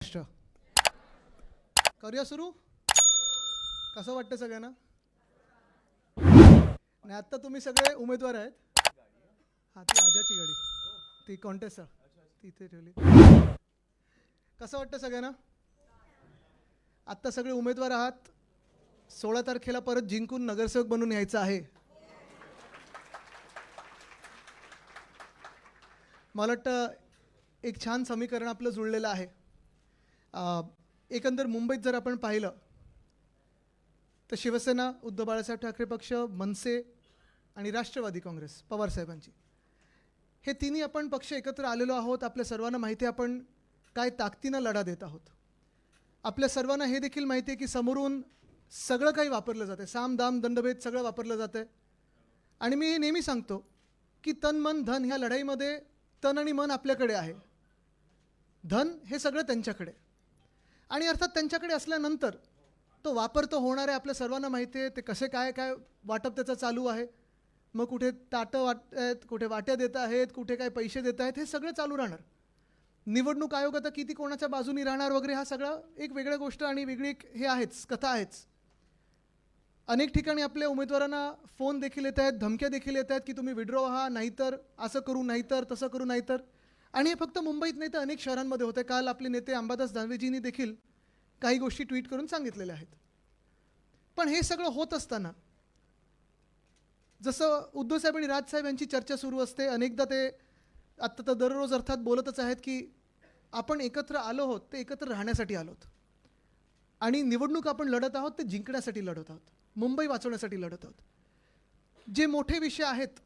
महाराष्ट्र करूया सुरू. कसं वाटतं सगळ्यांना? आणि आत्ता तुम्ही सगळे उमेदवार आहेत. हां, ती आजाची गाडी, ती कॉन्टेस्ट तिथे ठेवली. कसं वाटतं सगळ्यांना? आत्ता सगळे उमेदवार आहात. 16 तारखेला परत जिंकून नगरसेवक बनून यायचं आहे. मला वाटतं एक छान समीकरण आपलं जुळलेलं आहे. एकंदर मुंबईत जर आपण पाहिलं तर शिवसेना, उद्धव बाळासाहेब ठाकरे पक्ष, मनसे आणि राष्ट्रवादी काँग्रेस पवारसाहेबांची, हे तिन्ही आपण पक्ष एकत्र आलेलो आहोत. आपल्या सर्वांना माहिती आहे आपण काय ताकदीनं लढा देत आहोत. आपल्या सर्वांना हे देखील माहिती आहे की समोरून सगळं काही वापरलं जातं, साम दाम दंडभेद सगळं वापरलं जातं. आणि मी हे नेहमी सांगतो की तन मन धन ह्या लढाईमध्ये तन आणि मन आपल्याकडे आहे, धन हे सगळं त्यांच्याकडे. आणि अर्थात त्यांच्याकडे असल्यानंतर तो वापर तो होणार आहे. आपल्या सर्वांना माहिती आहे ते कसे काय काय वाटप त्याचं चालू आहे. मग कुठे ताटं वाटत आहेत, कुठे वाट्या देत आहेत, कुठे काय पैसे देत आहेत, हे सगळं चालू राहणार. निवडणूक आयोग आता किती कोणाच्या बाजूनी राहणार वगैरे हा सगळा एक वेगळ्या गोष्ट आणि वेगळी एक हे आहेच, कथा आहेच. अनेक ठिकाणी आपल्या उमेदवारांना फोन देखील येत आहेत, धमक्या देखील येत आहेत की तुम्ही विड्रॉ व्हा, नाहीतर असं करू, नाहीतर तसं करू, नाहीतर. आणि हे फक्त मुंबईत नाही तर अनेक शहरांमध्ये होते. काल आपले नेते अंबादास दानवेजींनी देखील काही गोष्टी ट्विट करून सांगितलेल्या आहेत. पण हे सगळं होत असताना जसं उद्धवसाहेब आणि राजसाहेब यांची चर्चा सुरू असते, अनेकदा ते आत्ता तर दररोज अर्थात बोलतच आहेत की आपण एकत्र आलो आहोत ते एकत्र राहण्यासाठी आलो आहोत. आणि निवडणूक आपण लढत आहोत ते जिंकण्यासाठी लढत आहोत, मुंबई वाचवण्यासाठी लढत आहोत. जे मोठे विषय आहेत,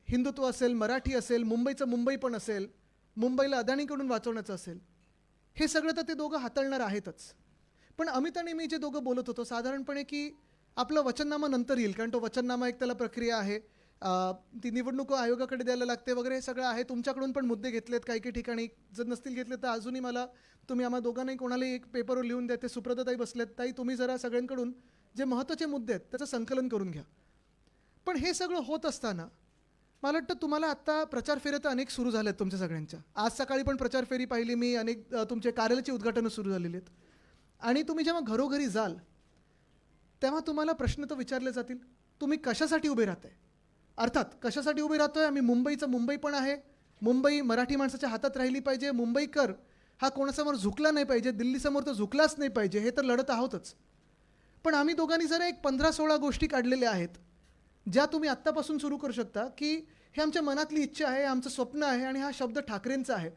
हिंदुत्व असेल, मराठी असेल, मुंबईचं मुंबईपण असेल, मुंबईला अदानीकडून वाचवण्याचं असेल, हे सगळं तर ते दोघं हाताळणार आहेतच. पण अमित आणि मी जे दोघं बोलत होतो साधारणपणे की आपलं वचननामा नंतर येईल, कारण तो वचननामा एक त्याला प्रक्रिया आहे, ती निवडणूक आयोगाकडे द्यायला लागते वगैरे, हे सगळं आहे. तुमच्याकडून पण मुद्दे घेतलेत काही काही ठिकाणी, जर नसतील घेतले तर अजूनही मला तुम्ही आम्हा दोघांनाही कोणालाही एक पेपरवर लिहून द्या. ते सुप्रताई बसलेत, ताई तुम्ही जरा सगळ्यांकडून जे महत्त्वाचे मुद्दे आहेत त्याचं संकलन करून घ्या. पण हे सगळं होत असताना मला वाटतं तुम्हाला आत्ता प्रचार फेऱ्या तर अनेक सुरू झाल्या आहेत तुमच्या सगळ्यांच्या. आज सकाळी पण प्रचार फेरी पाहिली मी, अनेक तुमच्या कार्यालयाची उद्घाटनं सुरू झालेली आहेत. आणि तुम्ही जेव्हा घरोघरी जाल तेव्हा तुम्हाला प्रश्न तर विचारले जातील, तुम्ही कशासाठी उभे राहताय. अर्थात कशासाठी उभे राहतोय, आम्ही मुंबईचं मुंबई पण आहे, मुंबई मराठी माणसाच्या हातात राहिली पाहिजे, मुंबईकर हा कोणासमोर झुकला नाही पाहिजे, दिल्लीसमोर तर झुकलाच नाही पाहिजे, हे तर लढत आहोतच. पण आम्ही दोघांनी जरा एक 15-16 गोष्टी काढलेल्या आहेत ज्या तुम्ही आत्तापासून सुरू करू शकता की हे आमच्या मनातली इच्छा आहे, आमचं स्वप्न आहे आणि हा शब्द ठाकरेंचा आहे,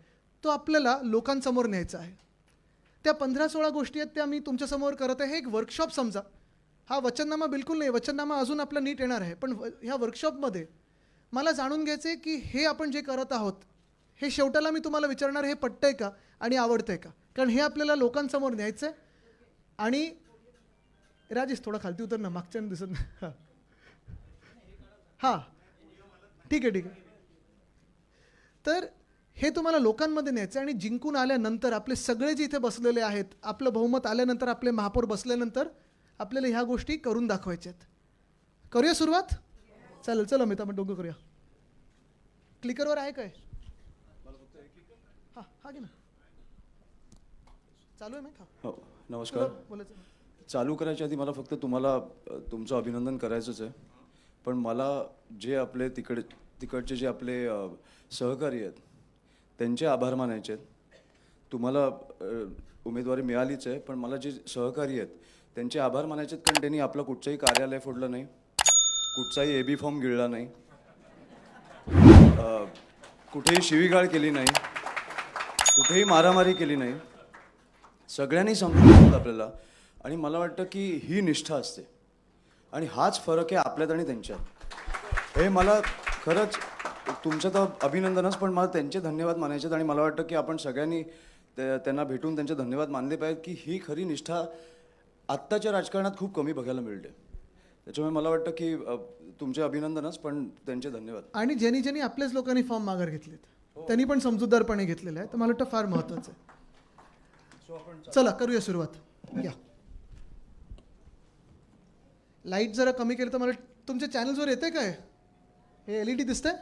तो आपल्याला लोकांसमोर न्यायचा आहे. त्या 15-16 गोष्टी आहेत त्या मी तुमच्यासमोर करत आहे. हे एक वर्कशॉप समजा. हा वचननामा बिलकुल नाही, वचननामा अजून आपला नीट येणार आहे. पण ह्या वर्कशॉपमध्ये मला जाणून घ्यायचं आहे की हे आपण जे करत आहोत हे शेवटाला मी तुम्हाला विचारणार हे पटतंय का आणि आवडतंय का, कारण हे आपल्याला लोकांसमोर न्यायचं आहे. आणि राजेश थोडा खालती उतर ना, मागच्यानं दिसत नाही. हां हां ठीक आहे ठीक आहे. तर हे तुम्हाला लोकांमध्ये न्यायचं आहे आणि जिंकून आल्यानंतर आपले सगळे जे इथे बसलेले आहेत, आपलं बहुमत आल्यानंतर, आपले महापौर बसल्यानंतर आपल्याला ह्या गोष्टी करून दाखवायच्या आहेत. करूया सुरुवात? चालेल, चला मी आपण दोघं करूया. क्लिकरवर आहे काय? हां हां घे ना, चालू आहे मी. हो नमस्कार. बोलायचं चालू करायच्या आधी मला फक्त तुम्हाला तुमचं अभिनंदन करायचंच आहे. पण मला जे आपले तिकडचे जे आपले सहकारी आहेत त्यांचे आभार मानायचे आहेत. तुम्हाला उमेदवारी मिळालीच आहे, पण मला जे सहकारी आहेत त्यांचे आभार मानायचे आहेत, कारण त्यांनी आपलं कुठचंही कार्यालय फोडलं नाही, कुठचाही AB फॉर्म गिळला नाही, कुठेही शिवीगाळ केली नाही, कुठेही मारामारी केली नाही, सगळ्यांनी समजून घेतलं आपल्याला. आणि मला वाटतं की ही निष्ठा असते आणि हाच फरक आहे आपल्यात आणि त्यांच्यात. हे मला खरंच तुमचं तर अभिनंदनच, पण मला त्यांचे धन्यवाद मानायचे आहेत. आणि मला वाटतं की आपण सगळ्यांनी त्यांना भेटून त्यांचे धन्यवाद मानले पाहिजेत की ही खरी निष्ठा आत्ताच्या राजकारणात खूप कमी बघायला मिळते. त्याच्यामुळे मला वाटतं की तुमचे अभिनंदनच, पण त्यांचे धन्यवाद. आणि ज्यांनी ज्यांनी आपल्याच लोकांनी फॉर्म माघार घेतलेत त्यांनी पण समजूतदारपणे घेतलेलं आहे, तर मला वाटतं फार महत्त्वाचं आहे. चला करूया सुरुवात. या लाईट जरा कमी केलं तर मला तुमच्या चॅनल्सवर येते काय? हे LED दिसतंय?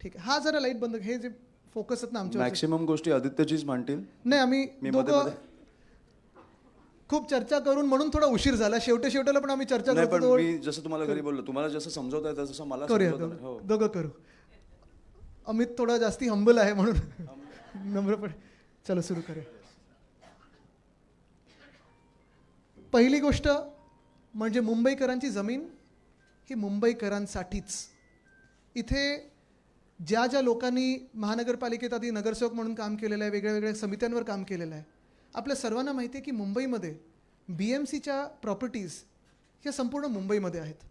ठीक आहे. हा जरा लाईट बंद, हे जे फोकस आहेत ना आमच्या मॅक्सिमम गोष्टी आदित्यजीच मांडतील. नाही आम्ही मी दोघं मध्ये खूप चर्चा करून म्हणून थोडा उशीर झाला. शेवटेला पण आम्ही चर्चा नाही, पण करतो. मी जसं तुम्हाला घरी बोललो, तुम्हाला जसं समजवता येतं तसं मला करूया समजवता नाही. हो. दोघं करू. अमित थोडा जास्ती हंबल आहे म्हणून नम्रपणे चलो सुरू करूया. पहिली गोष्ट म्हणजे मुंबईकरांची जमीन ही मुंबईकरांसाठीच. इथे ज्या ज्या लोकांनी महानगरपालिकेत आधी नगरसेवक म्हणून काम केलेलं आहे, वेगळ्या वेगळ्या समित्यांवर काम केलेलं आहे, आपल्या सर्वांना माहिती आहे की मुंबईमध्ये BMCच्या प्रॉपर्टीज ह्या संपूर्ण मुंबईमध्ये आहेत.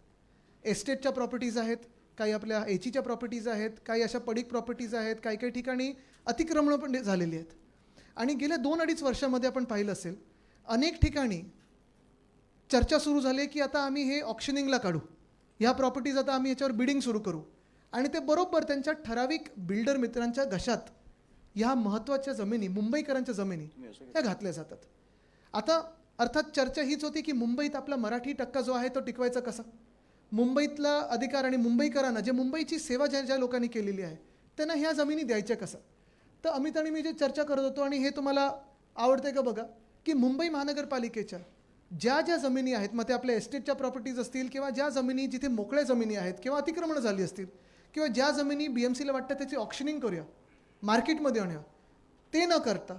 एस्टेटच्या प्रॉपर्टीज आहेत, काही आपल्या एचीच्या प्रॉपर्टीज आहेत, काही अशा पडीक प्रॉपर्टीज आहेत, काही काही ठिकाणी अतिक्रमणं पण झालेली आहेत. आणि गेल्या 2-2.5 वर्षामध्ये आपण पाहिलं असेल अनेक ठिकाणी चर्चा सुरू झाली की आता आम्ही हे ऑक्शनिंगला काढू, ह्या प्रॉपर्टीज आता आम्ही याच्यावर बिडिंग सुरू करू. आणि ते बरोबर त्यांच्या ठराविक बिल्डर मित्रांच्या घशात ह्या महत्त्वाच्या जमिनी, मुंबईकरांच्या जमिनी ह्या घातल्या जातात. आता अर्थात चर्चा हीच होती की मुंबईत आपला मराठी टक्का जो आहे तो टिकवायचा कसा, मुंबईतला अधिकार आणि मुंबईकरांना जे मुंबईची सेवा ज्या ज्या लोकांनी केलेली आहे त्यांना ह्या जमिनी द्यायच्या कसं. तर अमित आणि मी जे चर्चा करत होतो आणि हे तुम्हाला आवडते का बघा की मुंबई महानगरपालिकेच्या ज्या ज्या जमिनी आहेत, मग ते आपल्या एस्टेटच्या प्रॉपर्टीज असतील किंवा ज्या जमिनी जिथे मोकळ्या जमिनी आहेत किंवा अतिक्रमणं झाली असतील किंवा ज्या जमिनी BMCला वाटतं त्याची ऑक्शनिंग करूया, मार्केटमध्ये आणूया, ते न करता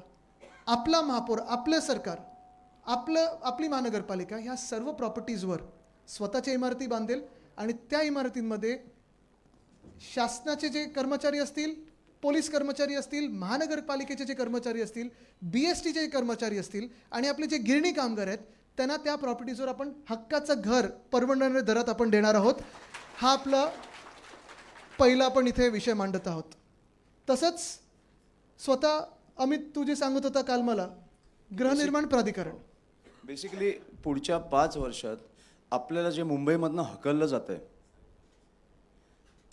आपला महापौर, आपलं सरकार, आपली महानगरपालिका ह्या सर्व प्रॉपर्टीजवर स्वतःच्या इमारती बांधेल आणि त्या इमारतींमध्ये शासनाचे जे कर्मचारी असतील, पोलीस कर्मचारी असतील, महानगरपालिकेचे जे कर्मचारी असतील, BSTचे जे कर्मचारी असतील आणि आपले जे गिरणी कामगार आहेत त्यांना त्या प्रॉपर्टीजवर आपण हक्काचं घर परवडणाऱ्या दरात आपण देणार आहोत. हा आपला पहिला आपण इथे विषय मांडत आहोत. तसंच स्वतः अमित तू जे सांगत होता काल मला, गृहनिर्माण प्राधिकरण बेसिकली पुढच्या 5 वर्षात आपल्याला जे मुंबईमधनं हकललं जात आहे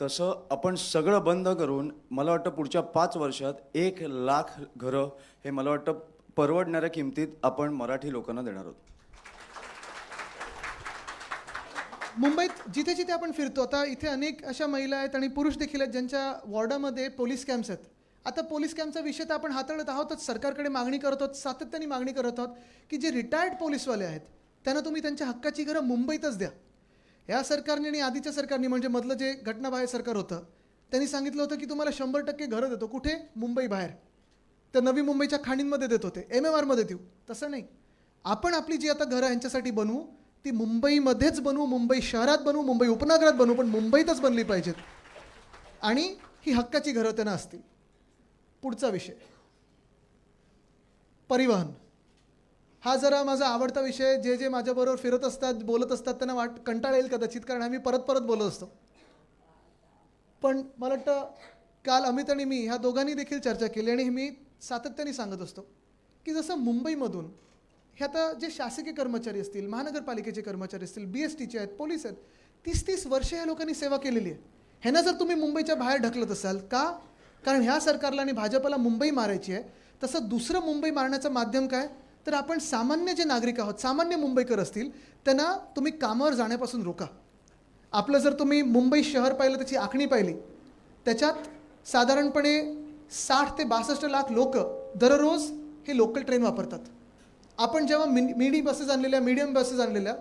तसं आपण सगळं बंद करून मला वाटतं पुढच्या 5 वर्षात 1,00,000 घरं हे मला वाटतं परवडणाऱ्या किमतीत आपण मराठी लोकांना देणार आहोत. मुंबईत जिथे जिथे आपण फिरतो, आता इथे अनेक अशा महिला आहेत आणि पुरुष देखील आहेत ज्यांच्या वॉर्डामध्ये पोलीस कॅम्प्स आहेत. आता पोलीस कॅम्पचा विषय तर आपण हाताळत आहोतच, सरकारकडे मागणी करत आहोत, सातत्याने मागणी करत आहोत की जे रिटायर्ड पोलीसवाले आहेत त्यांना तुम्ही त्यांच्या हक्काची घरं मुंबईतच द्या. या सरकारने आणि आधीच्या सरकारने म्हणजे मधलं जे घटनाबाह्य सरकार होतं त्यांनी सांगितलं होतं की तुम्हाला 100% घरं देतो. कुठे? मुंबई बाहेर. तर नवी मुंबईच्या खाणींमध्ये देत होते, MMRमध्ये देऊ. तसं नाही, आपण आपली जी आता घरं यांच्यासाठी बनवू ती मुंबईमध्येच बनवू, मुंबई शहरात बनवू, मुंबई उपनगरात बनवू, पण मुंबईतच बनली पाहिजेत आणि ही हक्काची घरं त्यांना असतील. पुढचा विषय परिवहन. हा जरा माझा आवडता विषय. जे जे माझ्याबरोबर फिरत असतात, बोलत असतात त्यांना कंटाळा येईल कदाचित, कारण आम्ही परत परत बोलत असतो. पण मला वाटतं काल अमित आणि मी ह्या दोघांनी देखील चर्चा केली आणि मी सातत्याने सांगत असतो की जसं मुंबईमधून हे आता जे शासकीय कर्मचारी असतील, महानगरपालिकेचे कर्मचारी असतील, BSTचे आहेत, पोलीस आहेत, 30-30 वर्ष ह्या लोकांनी सेवा केलेली आहे. ह्यांना जर तुम्ही मुंबईच्या बाहेर ढकलत असाल का? कारण ह्या सरकारला आणि भाजपला मुंबई मारायची आहे. तसं दुसरं मुंबई मारण्याचं माध्यम काय? तर आपण सामान्य जे नागरिक आहोत, सामान्य मुंबईकर असतील त्यांना तुम्ही कामावर जाण्यापासून रोका. आपलं जर तुम्ही मुंबई शहर पाहिलं, त्याची आखणी पाहिली, त्याच्यात साधारणपणे 60 ते 62 लाख लोक दररोज हे लोकल ट्रेन वापरतात. आपण जेव्हा मीडियम बसेस आणलेल्या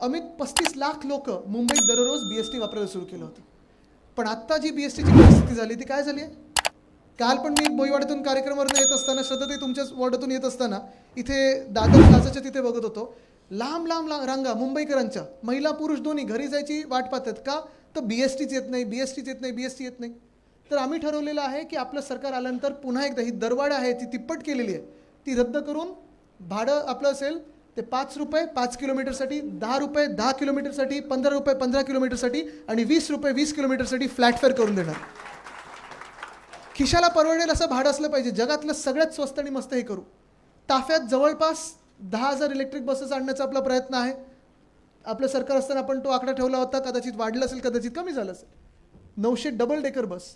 अमित 35 लाख लोक मुंबईत दररोज BST वापरायला सुरू केलं होतं. पण आत्ता जी BSTची परिस्थिती झाली ती काय झाली आहे? काल पण मी बोईवाड्यातून कार्यक्रमावरून येत असताना, श्रद्धाताई तुमच्याच वॉर्डातून येत असताना इथे दादर प्लाझाच्या तिथे बघत होतो, लांब लांब रांगा मुंबईकरांच्या, महिला पुरुष दोन्ही घरी जायची वाट पाहतात. का? तर BSTच येत नाही, BST येत नाही. तर आम्ही ठरवलेलं आहे की आपलं सरकार आल्यानंतर पुन्हा एकदा ही दरवाढ आहे ती तिप्पट केलेली आहे, ती रद्द करून भाडं आपलं असेल ते ₹5 5 किलोमीटरसाठी, ₹10 10 किलोमीटरसाठी, ₹15 15 किलोमीटरसाठी आणि ₹20 20 किलोमीटरसाठी फ्लॅट फेअर करून देणार. खिशाला परवडेल असं भाडं असलं पाहिजे. जगातलं सगळ्यात स्वस्त आणि मस्त हे करू. ताफ्यात जवळपास 10,000 इलेक्ट्रिक बसेस आणण्याचा आपला प्रयत्न आहे. आपलं सरकार असताना आपण तो आकडा ठेवला होता, कदाचित वाढला असेल, कदाचित कमी झालं असेल. 900 डबल डेकर बस,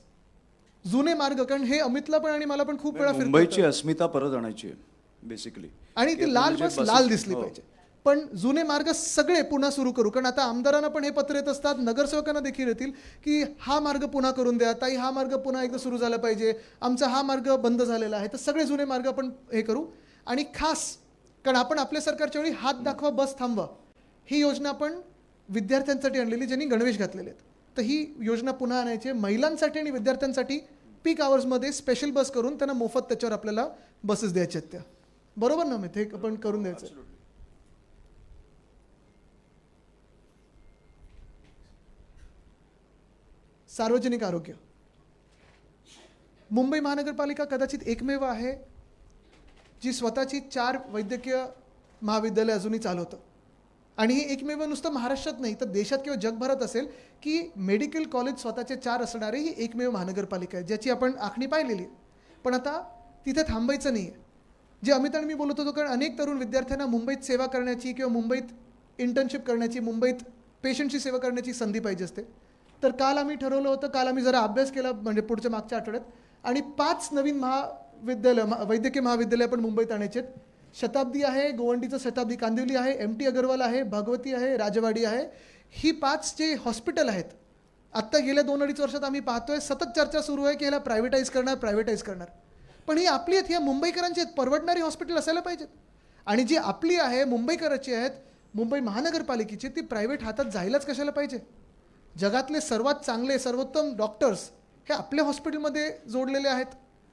जुने मार्ग, कारण हे अमितला पण आणि मला पण खूप वेळा मुंबईची अस्मिता परत आणायची आहे बेसिकली. आणि ती लाल बस लाल दिसली पाहिजे. पण जुने मार्ग सगळे पुन्हा सुरू करू. कारण आता आमदारांना पण हे पत्र येत असतात, नगरसेवकांना देखील येतील की हा मार्ग पुन्हा करून द्या, ताई हा मार्ग पुन्हा एकदा सुरू झाला पाहिजे, आमचा हा मार्ग बंद झालेला आहे. तर सगळे जुने मार्ग आपण हे करू. आणि खास कारण आपण आपल्या सरकारच्या वेळी हात दाखवा बस थांबवा ही योजना आपण विद्यार्थ्यांसाठी आणलेली, ज्यांनी गणवेश घातलेले आहेत. तर ही योजना पुन्हा आणायची आहे. महिलांसाठी आणि विद्यार्थ्यांसाठी पीक आवर्समध्ये स्पेशल बस करून त्यांना मोफत त्याच्यावर आपल्याला बसेस द्यायच्या आहेत. त्या बरोबर ना मित्र, हे आपण करून द्यायचं. सार्वजनिक आरोग्य, मुंबई महानगरपालिका कदाचित एकमेव आहे जी स्वतःची 4 वैद्यकीय महाविद्यालय अजूनही चालवतं. आणि हे एकमेव नुसतं महाराष्ट्रात नाही तर देशात किंवा जगभरात असेल की मेडिकल कॉलेज स्वतःचे 4 असणारे ही एकमेव महानगरपालिका आहे, ज्याची आपण आखणी पाहिलेली आहे. पण आता तिथे थांबायचं नाही आहे. जे अमित आणि मी बोलत होतो, कारण अनेक तरुण विद्यार्थ्यांना मुंबईत सेवा करण्याची किंवा मुंबईत इंटर्नशिप करण्याची, मुंबईत पेशंटची सेवा करण्याची संधी पाहिजे असते. तर काल आम्ही ठरवलं होतं, काल आम्ही जरा अभ्यास केला म्हणजे पुढच्या मागच्या आठवड्यात, आणि 5 नवीन वैद्यकीय महाविद्यालय आपण मुंबईत आणायचे आहेत. शताब्दी आहे, गोवंडीचं शताब्दी कांदिवली आहे, MT अगरवाल आहे, भगवती आहे, राजवाडी आहे. ही 5 जे हॉस्पिटल आहेत, आत्ता गेल्या 2-2.5 वर्षात आम्ही पाहतोय सतत चर्चा सुरू आहे की ह्याला प्रायव्हेटाईज करणार. पण ही आपली आहेत, ह्या मुंबईकरांची आहेत, परवडणारी हॉस्पिटल असायला पाहिजेत. आणि जी आपली आहे, मुंबईकरांची आहेत, मुंबई महानगरपालिकेची, ती प्रायव्हेट हातात जायलाच कशाला पाहिजे. जगातले सर्वात चांगले सर्वोत्तम डॉक्टर्स हे आपल्या हॉस्पिटलमध्ये जोडलेले आहेत.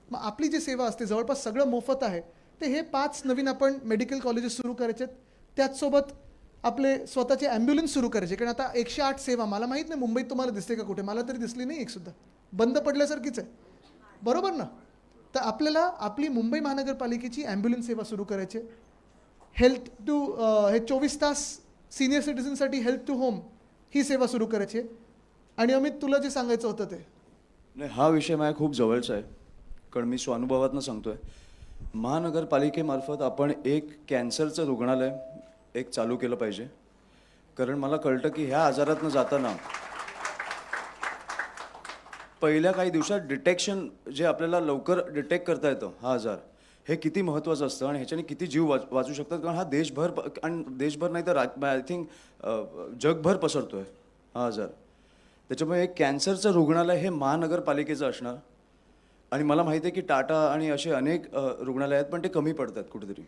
मग आपली जी सेवा असते जवळपास सगळं मोफत आहे. ते हे 5 नवीन आपण मेडिकल कॉलेजेस सुरू करायचे आहेत. त्याचसोबत आपले स्वतःचे ॲम्ब्युलन्स सुरू करायचे. कारण आता 108 सेवा, मला माहीत नाही मुंबईत तुम्हाला दिसते का कुठे, मला तरी दिसली नाही एकसुद्धा, बंद पडल्यासारखीच आहे. बरोबर ना. तर आपल्याला आपली मुंबई महानगरपालिकेची ॲम्ब्युलन्स सेवा सुरू करायची. हेल्थ टू हे 24 तास सिनियर सिटीजनसाठी हेल्थ टू होम ही सेवा सुरू करायची. आणि अमित, तुला जे सांगायचं होतं ते नाही, हा विषय माझ्या खूप जवळचा आहे, कारण मी स्वानुभवातनं सांगतोय. महानगरपालिकेमार्फत आपण एक कॅन्सरचं रुग्णालय एक चालू केलं पाहिजे. कारण मला कळतं की ह्या आजारातनं जाताना पहिल्या काही दिवसात डिटेक्शन, जे आपल्याला लवकर डिटेक्ट करता येतं हा आजार, हे किती महत्त्वाचं असतं आणि ह्याच्याने किती जीव वाचू शकतात. कारण हा देशभर आणि देशभर नाही तर आय थिंक जगभर पसरतो आहे हा आजार. त्याच्यामुळे एक कॅन्सरचं रुग्णालय हे महानगरपालिकेचं असणार. आणि मला माहिती आहे की टाटा आणि असे अनेक रुग्णालय आहेत, पण ते कमी पडतात कुठेतरी.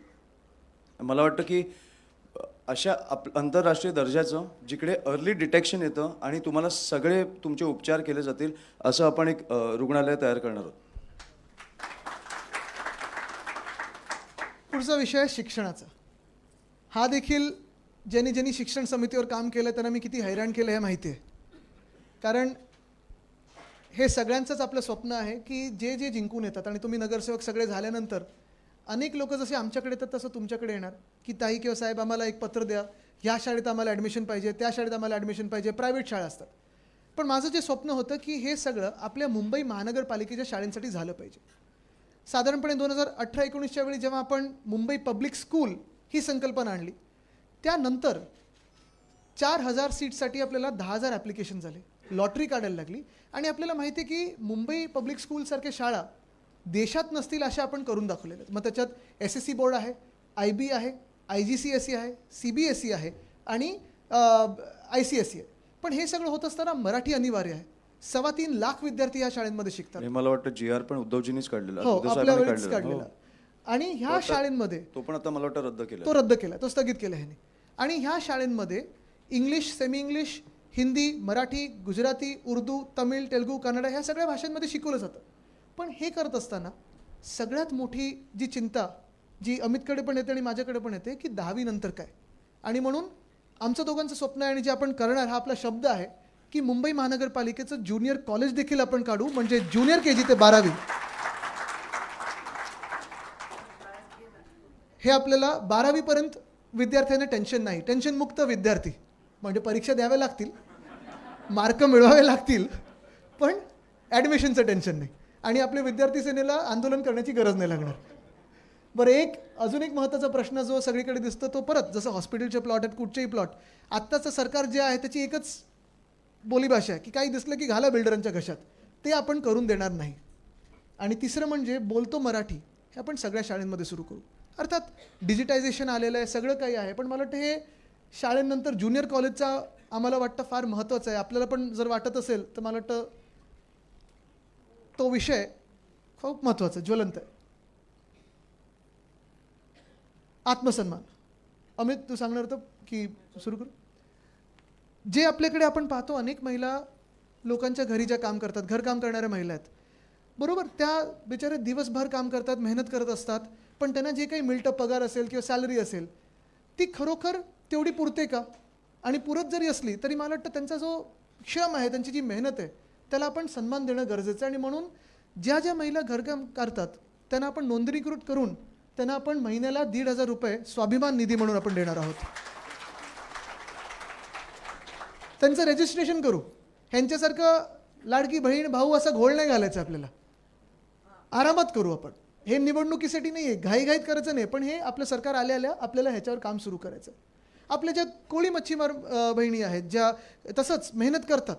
मला वाटतं की अशा आंतरराष्ट्रीय दर्जाचं, जिकडे अर्ली डिटेक्शन येतं आणि तुम्हाला सगळे तुमचे उपचार केले जातील, असं आपण एक रुग्णालय तयार करणार आहोत. पुढचा विषय आहे शिक्षणाचा. हा देखील ज्यांनी शिक्षण समितीवर काम केलं त्यांना मी किती हैराण केलं हे माहिती आहे. कारण हे सगळ्यांचंच आपलं स्वप्न आहे की जे जिंकून येतात, आणि तुम्ही नगरसेवक सगळे झाल्यानंतर अनेक लोक जसे आमच्याकडे येतात तसं तुमच्याकडे येणार की ताई किंवा साहेब आम्हाला एक पत्र द्या, ह्या शाळेत आम्हाला ॲडमिशन पाहिजे, त्या शाळेत आम्हाला ॲडमिशन पाहिजे. प्रायव्हेट शाळा असतात. पण माझं जे स्वप्न होतं की हे सगळं आपल्या मुंबई महानगरपालिकेच्या शाळांसाठी झालं पाहिजे. साधारणपणे 2018-19च्या वेळी जेव्हा आपण मुंबई पब्लिक स्कूल ही संकल्पना आणली, त्यानंतर 4000 सीटसाठी आपल्याला 10,000 ॲप्लिकेशन झाले, लॉटरी काढायला लागली. आणि आपल्याला माहिती आहे की मुंबई पब्लिक स्कूलसारख्या शाळा देशात नसतील अशा आपण करून दाखवलेल्या आहेत. मग त्याच्यात SSC बोर्ड आहे, IB आहे, IGCSE आहे, CBSE आहे आणि ICSE आहे. पण हे सगळं होत असताना मराठी अनिवार्य आहे. 3.25 लाख विद्यार्थी ह्या शाळेमध्ये शिकतात. हे मला वाटतं GR पण उद्धवजींनीच काढलेला, हो, आपल्या वेळेस हो. काढलेला. आणि ह्या शाळेंमध्ये तो पण आता मला वाटतं रद्द केला, तो रद्द केला, तो स्थगित केला ह्याने. आणि ह्या शाळेंमध्ये English, semi English, Hindi, Marathi, Gujarati, Urdu, Tamil, Telugu, Kannada ह्या सगळ्या भाषांमध्ये शिकवलं जातं. पण हे करत असताना सगळ्यात मोठी जी चिंता जी अमितकडे पण येते आणि माझ्याकडे पण येते की 10वी नंतर काय. आणि म्हणून आमचं दोघांचं स्वप्न आहे आणि जे आपण करणार हा आपला शब्द आहे की मुंबई महानगरपालिकेचं ज्युनियर कॉलेज देखील आपण काढू. म्हणजे ज्युनियर KG ते 12वी हे आपल्याला 12वीपर्यंत विद्यार्थ्यांना टेन्शन नाही, टेन्शनमुक्त विद्यार्थी. म्हणजे परीक्षा द्याव्या लागतील, मार्क मिळवावे लागतील, पण ॲडमिशनचं टेन्शन नाही आणि आपल्या विद्यार्थी सेनेला आंदोलन करण्याची गरज नाही लागणार. बरं, अजून एक महत्त्वाचा प्रश्न जो सगळीकडे दिसतो तो परत जसं हॉस्पिटलचे प्लॉट आहेत, कुठचेही प्लॉट, आत्ताचं सरकार जे आहे त्याची एकच बोलीभाषा आहे की काही दिसलं की घाला बिल्डरांच्या घशात. ते आपण करून देणार नाही. आणि तिसरं म्हणजे बोलतो मराठी हे आपण सगळ्या शाळांमध्ये सुरू करू. अर्थात डिजिटायझेशन आलेलं आहे, सगळं काही आहे, पण मला वाटतं हे शाळेनंतर ज्युनियर कॉलेजचा आम्हाला वाटतं फार महत्त्वाचं आहे. आपल्याला पण जर वाटत असेल तर मला वाटतं तो विषय खूप महत्त्वाचा, ज्वलंत आहे. आत्मसन्मान. अमित, तू सांगणार होतं की सुरू करू? जे आपल्याकडे आपण पाहतो, अनेक महिला लोकांच्या घरी ज्या काम करतात, घरकाम करणाऱ्या महिला आहेत, बरोबर, त्या बिचारे दिवसभर काम करतात, मेहनत करत असतात, पण त्यांना जे काही मिळतं, पगार असेल किंवा सॅलरी असेल, ती खरोखर तेवढी पुरते का? आणि पुरत जरी असली तरी मला वाटतं त्यांचा जो श्रम आहे, त्यांची जी मेहनत आहे, त्याला आपण सन्मान देणं गरजेचं आहे. आणि म्हणून ज्या ज्या महिला घरकाम करतात त्यांना आपण नोंदणीकृत करून त्यांना आपण महिन्याला 1,500 रुपये स्वाभिमान निधी म्हणून आपण देणार आहोत. त्यांचं रजिस्ट्रेशन करू. ह्यांच्यासारखं लाडकी बहीण भाऊ असा घोळ नाही घालायचा आपल्याला. आरामात करू आपण. हे निवडणुकीसाठी नाही आहे, घाईघाईत करायचं नाही, पण हे आपलं सरकार आल्या आपल्याला ह्याच्यावर काम सुरू करायचं. आपल्या ज्या कोळी मच्छीमार बहिणी आहेत, ज्या तसंच मेहनत करतात,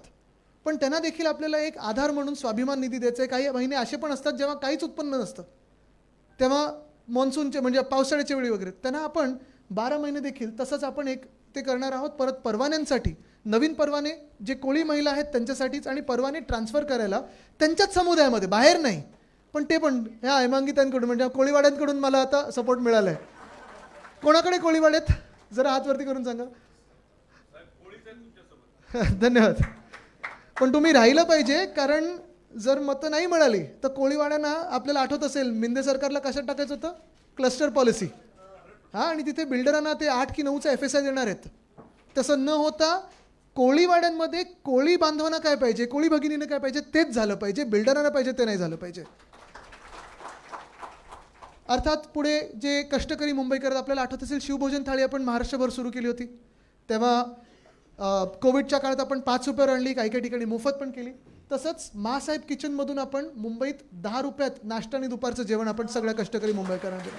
पण त्यांना देखील आपल्याला एक आधार म्हणून स्वाभिमान निधी द्यायचा आहे. काही महिने असे पण असतात जेव्हा काहीच उत्पन्न नसतं, तेव्हा मॉन्सूनचे म्हणजे पावसाळ्याच्या वेळी वगैरे त्यांना आपण 12 महिने देखील तसंच आपण एक ते करणार आहोत. परत परवान्यांसाठी नवीन परवाने जे कोळी महिला आहेत त्यांच्यासाठीच, आणि परवाने ट्रान्सफर करायला त्यांच्याच समुदायामध्ये, बाहेर नाही, पण ते पण ह्या हेमांगितांकडून म्हणजे कोळीवाड्यांकडून मला आता सपोर्ट मिळाला आहे. कोणाकडे कोळीवाड्यात जरा हातवरती करून सांगा. धन्यवाद. पण तुम्ही राहिलं पाहिजे, कारण जर मतं नाही मिळाली तर कोळीवाड्यांना, आपल्याला आठवत असेल मिंदे सरकारला कशात टाकायचं होतं, क्लस्टर पॉलिसी. हां, आणि तिथे बिल्डरांना ते 8 की 9चा FSI देणार आहेत. तसं न होता कोळीवाड्यांमध्ये कोळी बांधवांना काय पाहिजे, कोळी भगिनीनं काय पाहिजे तेच झालं पाहिजे, बिल्डरांना पाहिजे ते नाही झालं पाहिजे. अर्थात पुढे जे कष्टकरी मुंबईकर, आपल्याला आठवत असेल शिवभोजन थाळी आपण महाराष्ट्रभर सुरू केली होती. तेव्हा कोविडच्या काळात आपण 5 रुपयावर आणली, काही काही ठिकाणी मोफत पण केली. तसंच मासाहेब किचनमधून आपण मुंबईत 10 रुपयात नाश्ता आणि दुपारचं जेवण आपण सगळ्या कष्टकरी मुंबईकरांना दिलं.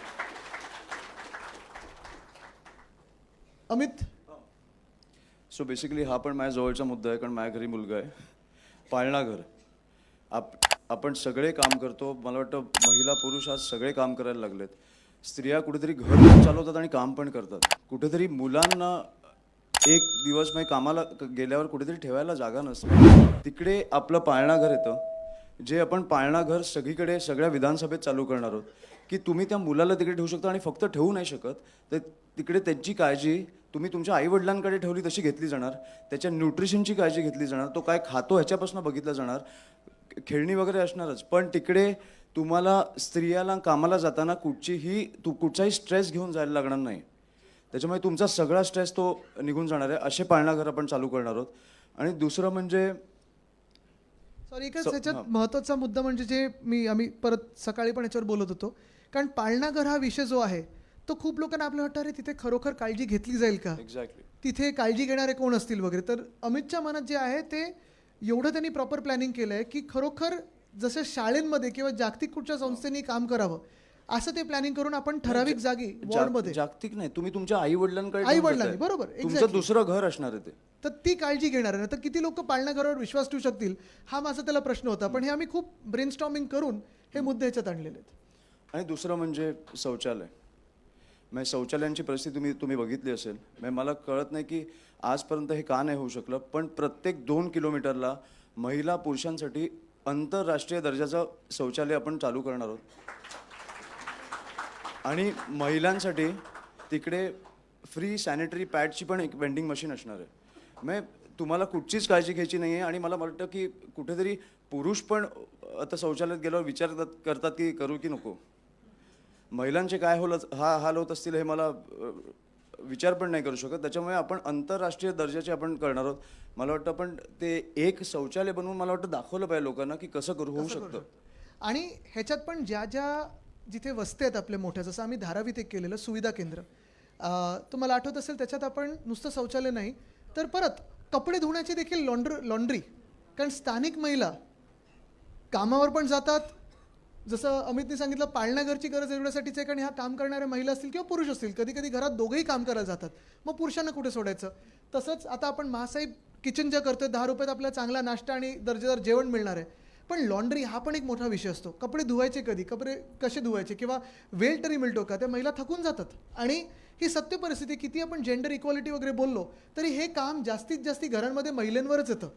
अमित, सो बेसिकली हा पण माझ्या जवळचा मुद्दा आहे, कारण माझ्या घरी मुलगा आहे. पाळणा घर. आपण सगळे काम करतो. मला वाटतं महिला पुरुष आज सगळे काम करायला लागलेत. स्त्रिया कुठेतरी घर पण चालवतात आणि काम पण करतात. कुठेतरी मुलांना एक दिवस म्हणजे कामाला गेल्यावर कुठेतरी ठेवायला जागा नसते. तिकडे आपलं पाळणा घर येतं, जे आपण पाळणा घर सगळीकडे सगळ्या विधानसभेत चालू करणार आहोत, की तुम्ही त्या मुलाला तिकडे ठेवू शकता. आणि फक्त ठेवू नाही शकत, तर तिकडे त्यांची काळजी तुम्ही तुमच्या आईवडिलांकडे ठेवली तशी घेतली जाणार. त्याच्या न्यूट्रिशनची काळजी घेतली जाणार. तो काय खातो ह्याच्यापासून बघितलं जाणार. खेळणी वगैरे असणारच, पण तिकडे तुम्हाला स्त्रियाला कामाला जाताना कुठचाही स्ट्रेस घेऊन जायला लागणार नाही. त्याच्यामुळे तुमचा सगळा स्ट्रेस तो निघून जाणार आहे. असे पाळणाघर आपण चालू करणार आहोत. आणि दुसरं म्हणजे सॉरी, एकच ह्याच्यात महत्त्वाचा मुद्दा म्हणजे जे आम्ही परत सकाळी पण याच्यावर बोलत होतो, कारण पाळणाघर हा विषय जो आहे तो खूप लोकांना आपल्याला वाटतं, अरे तिथे खरोखर काळजी घेतली जाईल का, एक्झॅक्टली तिथे काळजी घेणारे कोण असतील वगैरे. तर अमितच्या मनात जे आहे ते एवढं त्यांनी प्रॉपर प्लॅनिंग केलं आहे की खरोखर जसं शाळेंमध्ये किंवा जागतिक कुठच्या संस्थेने काम करावं असं ते प्लॅनिंग करून आपण ठराविक जागी वॉर्डमध्ये, जागतिक नाही, तुम्ही तुमच्या आईवडिलांकडे आईवडिलांनी, बरोबर, तुमचं दुसरं घर असणार आहे ते. तर ती काळजी घेणार आहे. तर किती लोक पाळणाघरावर विश्वास ठेवू शकतील हा माझा त्याला प्रश्न होता. पण हे आम्ही खूप ब्रेनस्टॉर्मिंग करून हे मुद्दे ह्याच्यात आणलेले आहेत. आणि दुसरं म्हणजे शौचालय. म्हणजे शौचालयांची परिस्थिती तुम्ही बघितली असेल. म्हणजे मला कळत नाही की आजपर्यंत हे का नाही होऊ शकलं, पण प्रत्येक 2 किलोमीटरला महिला पुरुषांसाठी आंतरराष्ट्रीय दर्जाचं शौचालय आपण चालू करणार आहोत. आणि महिलांसाठी तिकडे फ्री सॅनिटरी पॅडची पण एक वेंडिंग मशीन असणार आहे. म्हणजे तुम्हाला कुठचीच काळजी घ्यायची नाही आहे. आणि मला वाटतं की कुठेतरी पुरुष पण आता शौचालयात गेल्यावर विचार करतात की करू की नको. महिलांचे काय हाल होत असतील हे मला विचार पण नाही करू शकत. त्याच्यामुळे आपण आंतरराष्ट्रीय दर्जाचे आपण करणार आहोत. मला वाटतं पण ते एक शौचालय बनवून मला वाटतं दाखवलं पाहिजे लोकांना की कसं होऊ शकतं. आणि ह्याच्यात पण ज्या जिथे वस्ती आहेत आपल्या मोठ्या, जसं आम्ही धारावीत एक केलेलं सुविधा केंद्र, तुम्हाला आठवत असेल, त्याच्यात आपण नुसतं शौचालय नाही तर परत कपडे धुण्याची देखील लॉन्ड्री. कारण स्थानिक महिला कामावर पण जातात, जसं अमितने सांगितलं पाळणाघरची गरज एवढ्यासाठीच आहे, कारण ह्या काम करणाऱ्या महिला असतील किंवा पुरुष असतील, कधी कधी घरात दोघंही काम करायला जातात, मग पुरुषांना कुठे सोडायचं. तसंच आता आपण महासाहेब किचन ज्या करतोय, 10 रुपयात आपल्याला चांगला नाश्ता आणि दर्जेदार जेवण मिळणार आहे. पण लॉन्ड्री हा पण एक मोठा विषय असतो. कपडे धुवायचे कधी, कपडे कसे धुवायचे, किंवा वेळ तरी मिळतो का, त्या महिला थकून जातात. आणि ही सत्य परिस्थिती, किती आपण जेंडर इक्वालिटी वगैरे बोललो तरी हे काम जास्तीत जास्त घरांमध्ये महिलांवरच येतं.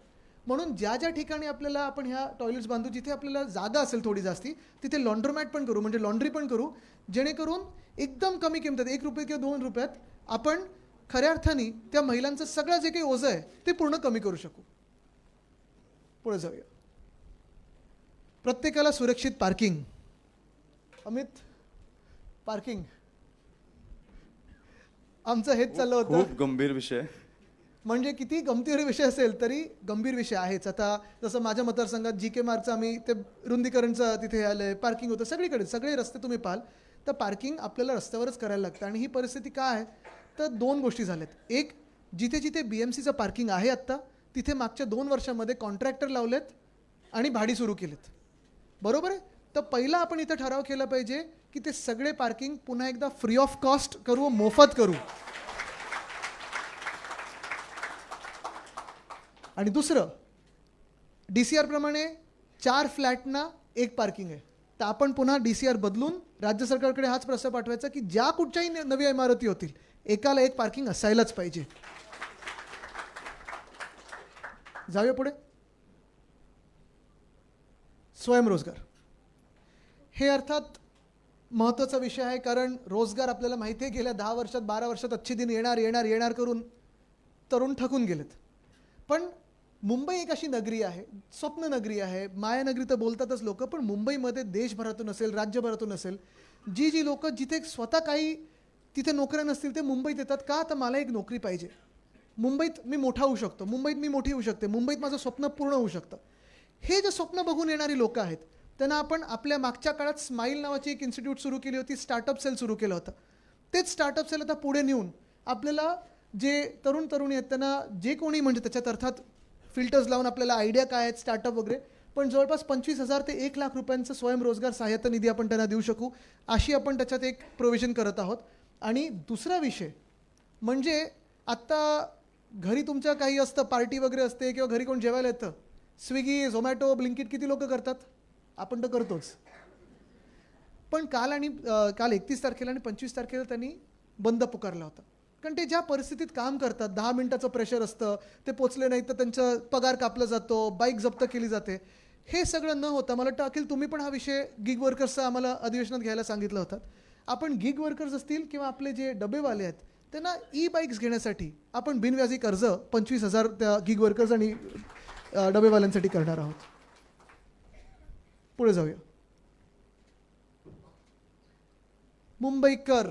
म्हणून ज्या ज्या ठिकाणी आपल्याला आपण ह्या टॉयलेट्स बांधू, जिथे आपल्याला जागा असेल थोडी जास्ती, तिथे लॉन्ड्रोमॅट पण करू, म्हणजे लॉन्ड्री पण करू, जेणेकरून एकदम कमी किमतीत, 1 रुपये किंवा 2 रुपयात आपण खऱ्या अर्थाने त्या महिलांचं सगळं जे काही ओझं आहे ते पूर्ण कमी करू शकू. पुढे जाऊया. प्रत्येकाला सुरक्षित पार्किंग. अमित, पार्किंग आमचं हेच चाललं होतं. खूप गंभीर विषय. म्हणजे किती गमतीदार विषय असेल तरी गंभीर विषय आहेच. आता जसं माझ्या मतदारसंघात GK मार्गचं आम्ही ते रुंदीकरणचं तिथे आलंय, पार्किंग होतं सगळीकडे, सगळे रस्ते तुम्ही पाहाल तर पार्किंग आपल्याला रस्त्यावरच करायला लागतं. आणि ही परिस्थिती काय आहे तर 2 गोष्टी झाल्यात. एक, जिथे जिथे BMCचं पार्किंग आहे आत्ता, तिथे मागच्या 2 वर्षामध्ये कॉन्ट्रॅक्टर लावलेत आणि भाडी सुरू केलेत. बरोबर आहे. तर पहिला आपण इथं ठराव केला पाहिजे की ते सगळे पार्किंग पुन्हा एकदा फ्री ऑफ कॉस्ट करू, मोफत करू. आणि दुसरं, DCR प्रमाणे 4 फ्लॅटना 1 पार्किंग आहे. तर आपण पुन्हा DCR बदलून राज्य सरकारकडे हाच प्रस्ताव पाठवायचा की ज्या कुठच्याही नव्या इमारती होतील, एकाला 1 पार्किंग असायलाच पाहिजे. जाऊया पुढे. स्वयंरोजगार हे अर्थात महत्त्वाचा विषय आहे, कारण रोजगार आपल्याला माहिती आहे गेल्या 10 वर्षात 12 वर्षात अच्छे दिन येणार करून तरुण थकून गेलेत. पण मुंबई एक अशी नगरी आहे, स्वप्न नगरी आहे, मायानगरी तर बोलतातच लोक, पण मुंबईमध्ये देशभरातून असेल, राज्यभरातून असेल, जी लोक जिथे स्वतः काही तिथे नोकऱ्या नसतील ते मुंबईत येतात. का तर मला एक नोकरी पाहिजे, मुंबईत मी मोठा होऊ शकतो, मुंबईत मी मोठी होऊ शकते, मुंबईत माझं स्वप्न पूर्ण होऊ शकतं. हे जे स्वप्न बघून येणारी लोक आहेत त्यांना आपण आपल्या मागच्या काळात स्माईल नावाची एक इन्स्टिट्यूट सुरू केली होती, स्टार्टअप सेल सुरू केलं होतं. तेच स्टार्टअप सेल आता पुढे नेऊन आपल्याला जे तरुण तरुणी आहेत त्यांना जे कोणी, म्हणजे त्याच्यात अर्थात फिल्टर्स लावून आपल्याला आयडिया काय आहेत स्टार्टअप वगैरे, पण जवळपास 25,000 ते 1 लाख रुपयांचं स्वयंरोजगार सहाय्यता निधी आपण त्यांना देऊ शकू, अशी आपण त्याच्यात एक प्रोव्हिजन करत आहोत. आणि दुसरा विषय म्हणजे आत्ता घरी तुमच्या काही असतं, पार्टी वगैरे असते किंवा घरी कोण जेवायला येतं, स्विगी, झोमॅटो, ब्लिंकिट किती लोक करतात? आपण तर करतोच. पण काल 31 तारखेला आणि 25 तारखेला त्यांनी बंद पुकारला होता. कारण ते ज्या परिस्थितीत काम करतात, 10 मिनिटाचं प्रेशर असतं, ते पोचले नाही तर त्यांचा पगार कापला जातो, बाईक जप्त केली जाते. हे सगळं न होता मला वाटतं अखिल तुम्ही पण हा विषय गिग वर्कर्सचा आम्हाला अधिवेशनात घ्यायला सांगितलं होतं. आपण गिग वर्कर्स असतील किंवा आपले जे डबेवाले आहेत त्यांना बाईक्स घेण्यासाठी आपण बिनव्याजी कर्ज 25,000 त्या गिग वर्कर्स आणि डबेवाल्यांसाठी करणार आहोत. पुढे जाऊया. मुंबई कर,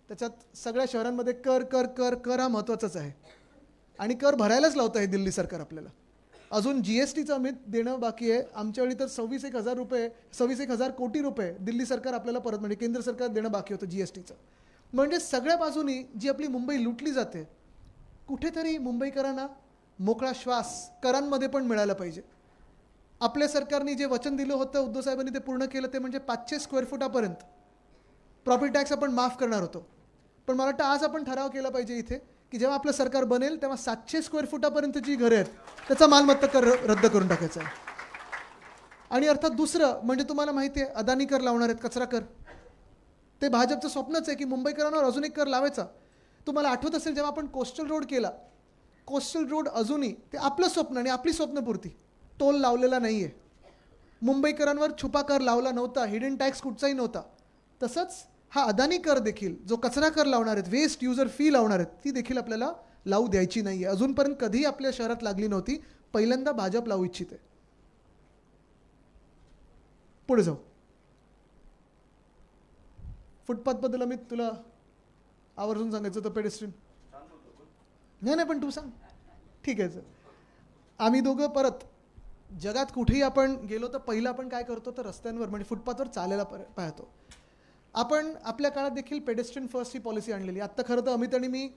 त्याच्यात सगळ्या शहरांमध्ये कर कर कर कर हा महत्त्वाचाच आहे आणि कर भरायलाच लावतं आहे दिल्ली सरकार आपल्याला. अजून GSTचं अमित देणं बाकी आहे. आमच्या वेळी तर 26,000 कोटी रुपये दिल्ली सरकार आपल्याला परत, म्हणजे केंद्र सरकार देणं बाकी होतं GSTचं. म्हणजे सगळ्या बाजूनी जी आपली मुंबई लुटली जाते, कुठेतरी मुंबईकरांना मोकळा श्वास करांमध्ये पण मिळाला पाहिजे. आपल्या सरकारने जे वचन दिलं होतं उद्धव साहेबांनी ते पूर्ण केलं, ते म्हणजे 500 स्क्वेअर फुटापर्यंत प्रॉपर्टी टॅक्स आपण माफ करणार होतो. पण मला वाटतं आज आपण ठराव केला पाहिजे इथे की जेव्हा आपलं सरकार बनेल तेव्हा 700 स्क्वेअर फुटापर्यंत जी घरं आहेत त्याचा मालमत्ता कर रद्द करून टाकायचा आहे. आणि अर्थात दुसरं म्हणजे तुम्हाला माहिती आहे अदानी कर लावणार आहेत, कचरा कर. ते भाजपचं स्वप्नच आहे की मुंबईकरांवर अजून एक कर लावायचा. तुम्हाला आठवत असेल जेव्हा आपण कोस्टल रोड केला, कोस्टल रोड अजूनही ते आपलं स्वप्न आणि आपली स्वप्नपूर्ती, टोल लावलेला नाही आहे, मुंबईकरांवर छुपा कर लावला नव्हता, हिडन टॅक्स कुठचाही नव्हता. तसंच हा अदानी कर देखील जो कचरा कर लावणार आहेत, वेस्ट युजर फी लावणार आहेत, ती देखील आपल्याला लावू द्यायची नाही आहे. अजूनपर्यंत कधीही आपल्या शहरात लागली नव्हती, पहिल्यांदा भाजप लावू इच्छिते. पुढे जाऊ. फुटपाथबद्दल अमित तुला आवर्जून सांगायचं होतं, पेडेस्ट्रीन नाही पण तू सांग. ठीक आहे सर. आम्ही दोघं परत जगात कुठेही आपण गेलो तर पहिलं आपण काय करतो तर रस्त्यांवर म्हणजे फुटपाथवर चालायला पाहतो. आपण आपल्या काळात देखील पेडेस्ट्रीयन फर्स्ट ही पॉलिसी आणलेली. आत्ता खरं तर अमित आणि मी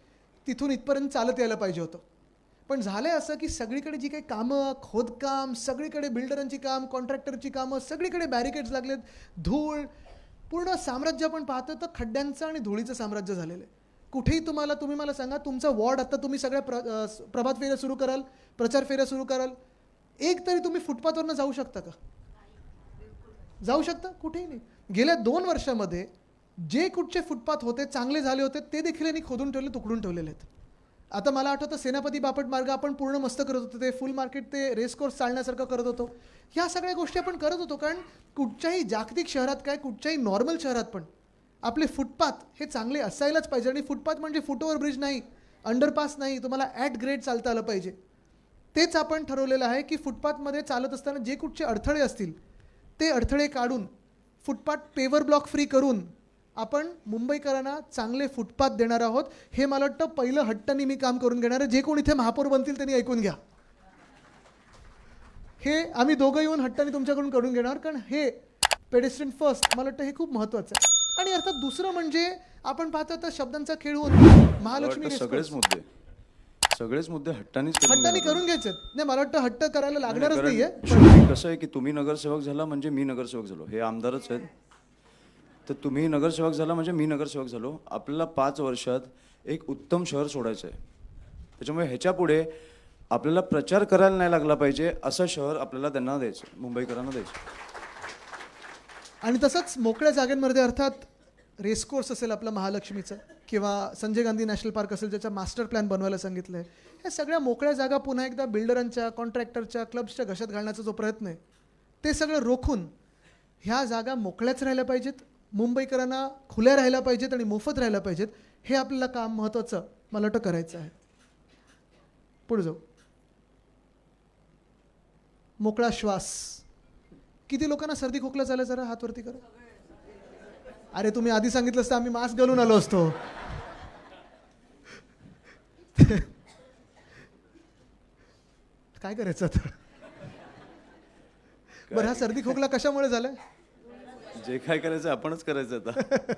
तिथून इथपर्यंत चालत यायला पाहिजे होतं, पण झालं आहे असं की सगळीकडे जी काही कामं, खोदकाम, सगळीकडे बिल्डरांची काम, कॉन्ट्रॅक्टरची कामं, सगळीकडे बॅरिकेड्स लागलेत, धूळ, पूर्ण साम्राज्य आपण पाहतो तर खड्ड्यांचं आणि धुळीचं साम्राज्य झालेलं आहे. कुठेही तुम्ही मला सांगा तुमचा वॉर्ड, आता तुम्ही सगळ्या प्रभात फेऱ्या सुरू कराल, प्रचार फेऱ्या सुरू कराल, एक तरी तुम्ही फुटपाथवरनं जाऊ शकता का? जाऊ शकता? कुठेही नाही. गेल्या 2 वर्षामध्ये जे कुठचे फुटपाथ होते चांगले झाले होते ते देखील यांनी खोदून ठेवले, तुकडून ठेवलेले आहेत. आता मला आठवतं सेनापती बापट मार्ग आपण पूर्ण मस्त करत होतो, ते फुल मार्केट ते रेस कोर्स चालण्यासारखं करत होतो. ह्या सगळ्या गोष्टी आपण करत होतो कारण कुठच्याही जागतिक शहरात काय, कुठच्याही नॉर्मल शहरात पण आपले फुटपाथ हे चांगले असायलाच पाहिजे. आणि फुटपाथ म्हणजे फुटओव्हर ब्रिज नाही, अंडरपास नाही, तुम्हाला ॲट ग्रेड चालता आलं पाहिजे. तेच आपण ठरवलेलं आहे की फुटपाथमध्ये चालत असताना जे कुठचे अडथळे असतील ते अडथळे काढून फुटपाथ पेवर ब्लॉक फ्री करून आपण मुंबईकरांना चांगले फुटपाथ देणार आहोत. हे मला वाटतं पहिलं हट्टाने मी काम करून घेणार आहे. जे कोण इथे महापौर बनतील त्यांनी ऐकून घ्या. हे आम्ही दोघं येऊन हट्टाने तुमच्याकडून करून घेणार कारण हे पेडेस्ट्रियन फर्स्ट मला वाटतं हे खूप महत्त्वाचं आहे. आणि अर्थात दुसरं म्हणजे आपण पाहतो आता शब्दांचा खेळ होऊन महालक्ष्मी मला वाटतं सगळेच मुद्दे हट्टानेच हट्टाने करून घ्यायचे. नाही मला वाटतं हट्ट करायला लागणारच नाहीये. शेवटी कसं आहे की तुम्ही नगरसेवक झाला म्हणजे मी नगरसेवक झालो, हे आमदारच आहेत. तर तुम्ही नगरसेवक झाला म्हणजे मी नगरसेवक झालो. आपल्याला 5 वर्षात एक उत्तम शहर सोडायचं आहे. त्याच्यामुळे ह्याच्या पुढे आपल्याला प्रचार करायला नाही लागला पाहिजे असं शहर आपल्याला त्यांना द्यायचं, मुंबईकरांना द्यायचं. आणि तसंच मोकळ्या जागांमध्ये अर्थात रेसकोर्स असेल आपलं महालक्ष्मीचं किंवा संजय गांधी नॅशनल पार्क असेल ज्याचा मास्टर प्लॅन बनवायला सांगितलं आहे. ह्या सगळ्या मोकळ्या जागा पुन्हा एकदा बिल्डरांच्या, कॉन्ट्रॅक्टरच्या, क्लब्सच्या घशात घालण्याचा जो प्रयत्न आहे ते सगळं रोखून ह्या जागा मोकळ्याच राहिल्या पाहिजेत, मुंबईकरांना खुल्या राहिल्या पाहिजेत आणि मोफत राहिल्या पाहिजेत. हे आपल्याला काम महत्त्वाचं मला वाटतं करायचं आहे. पुढे जाऊ. मोकळा श्वास. किती लोकांना सर्दी खोकला झाला जरा हात वरती करा. अरे तुम्ही आधी सांगितलं असतं आम्ही मास्क घालून आलो असतो. काय करायचं आता? बरं हा सर्दी खोकला कशामुळे झालाय? जे काय करायचं आपणच करायचं आता.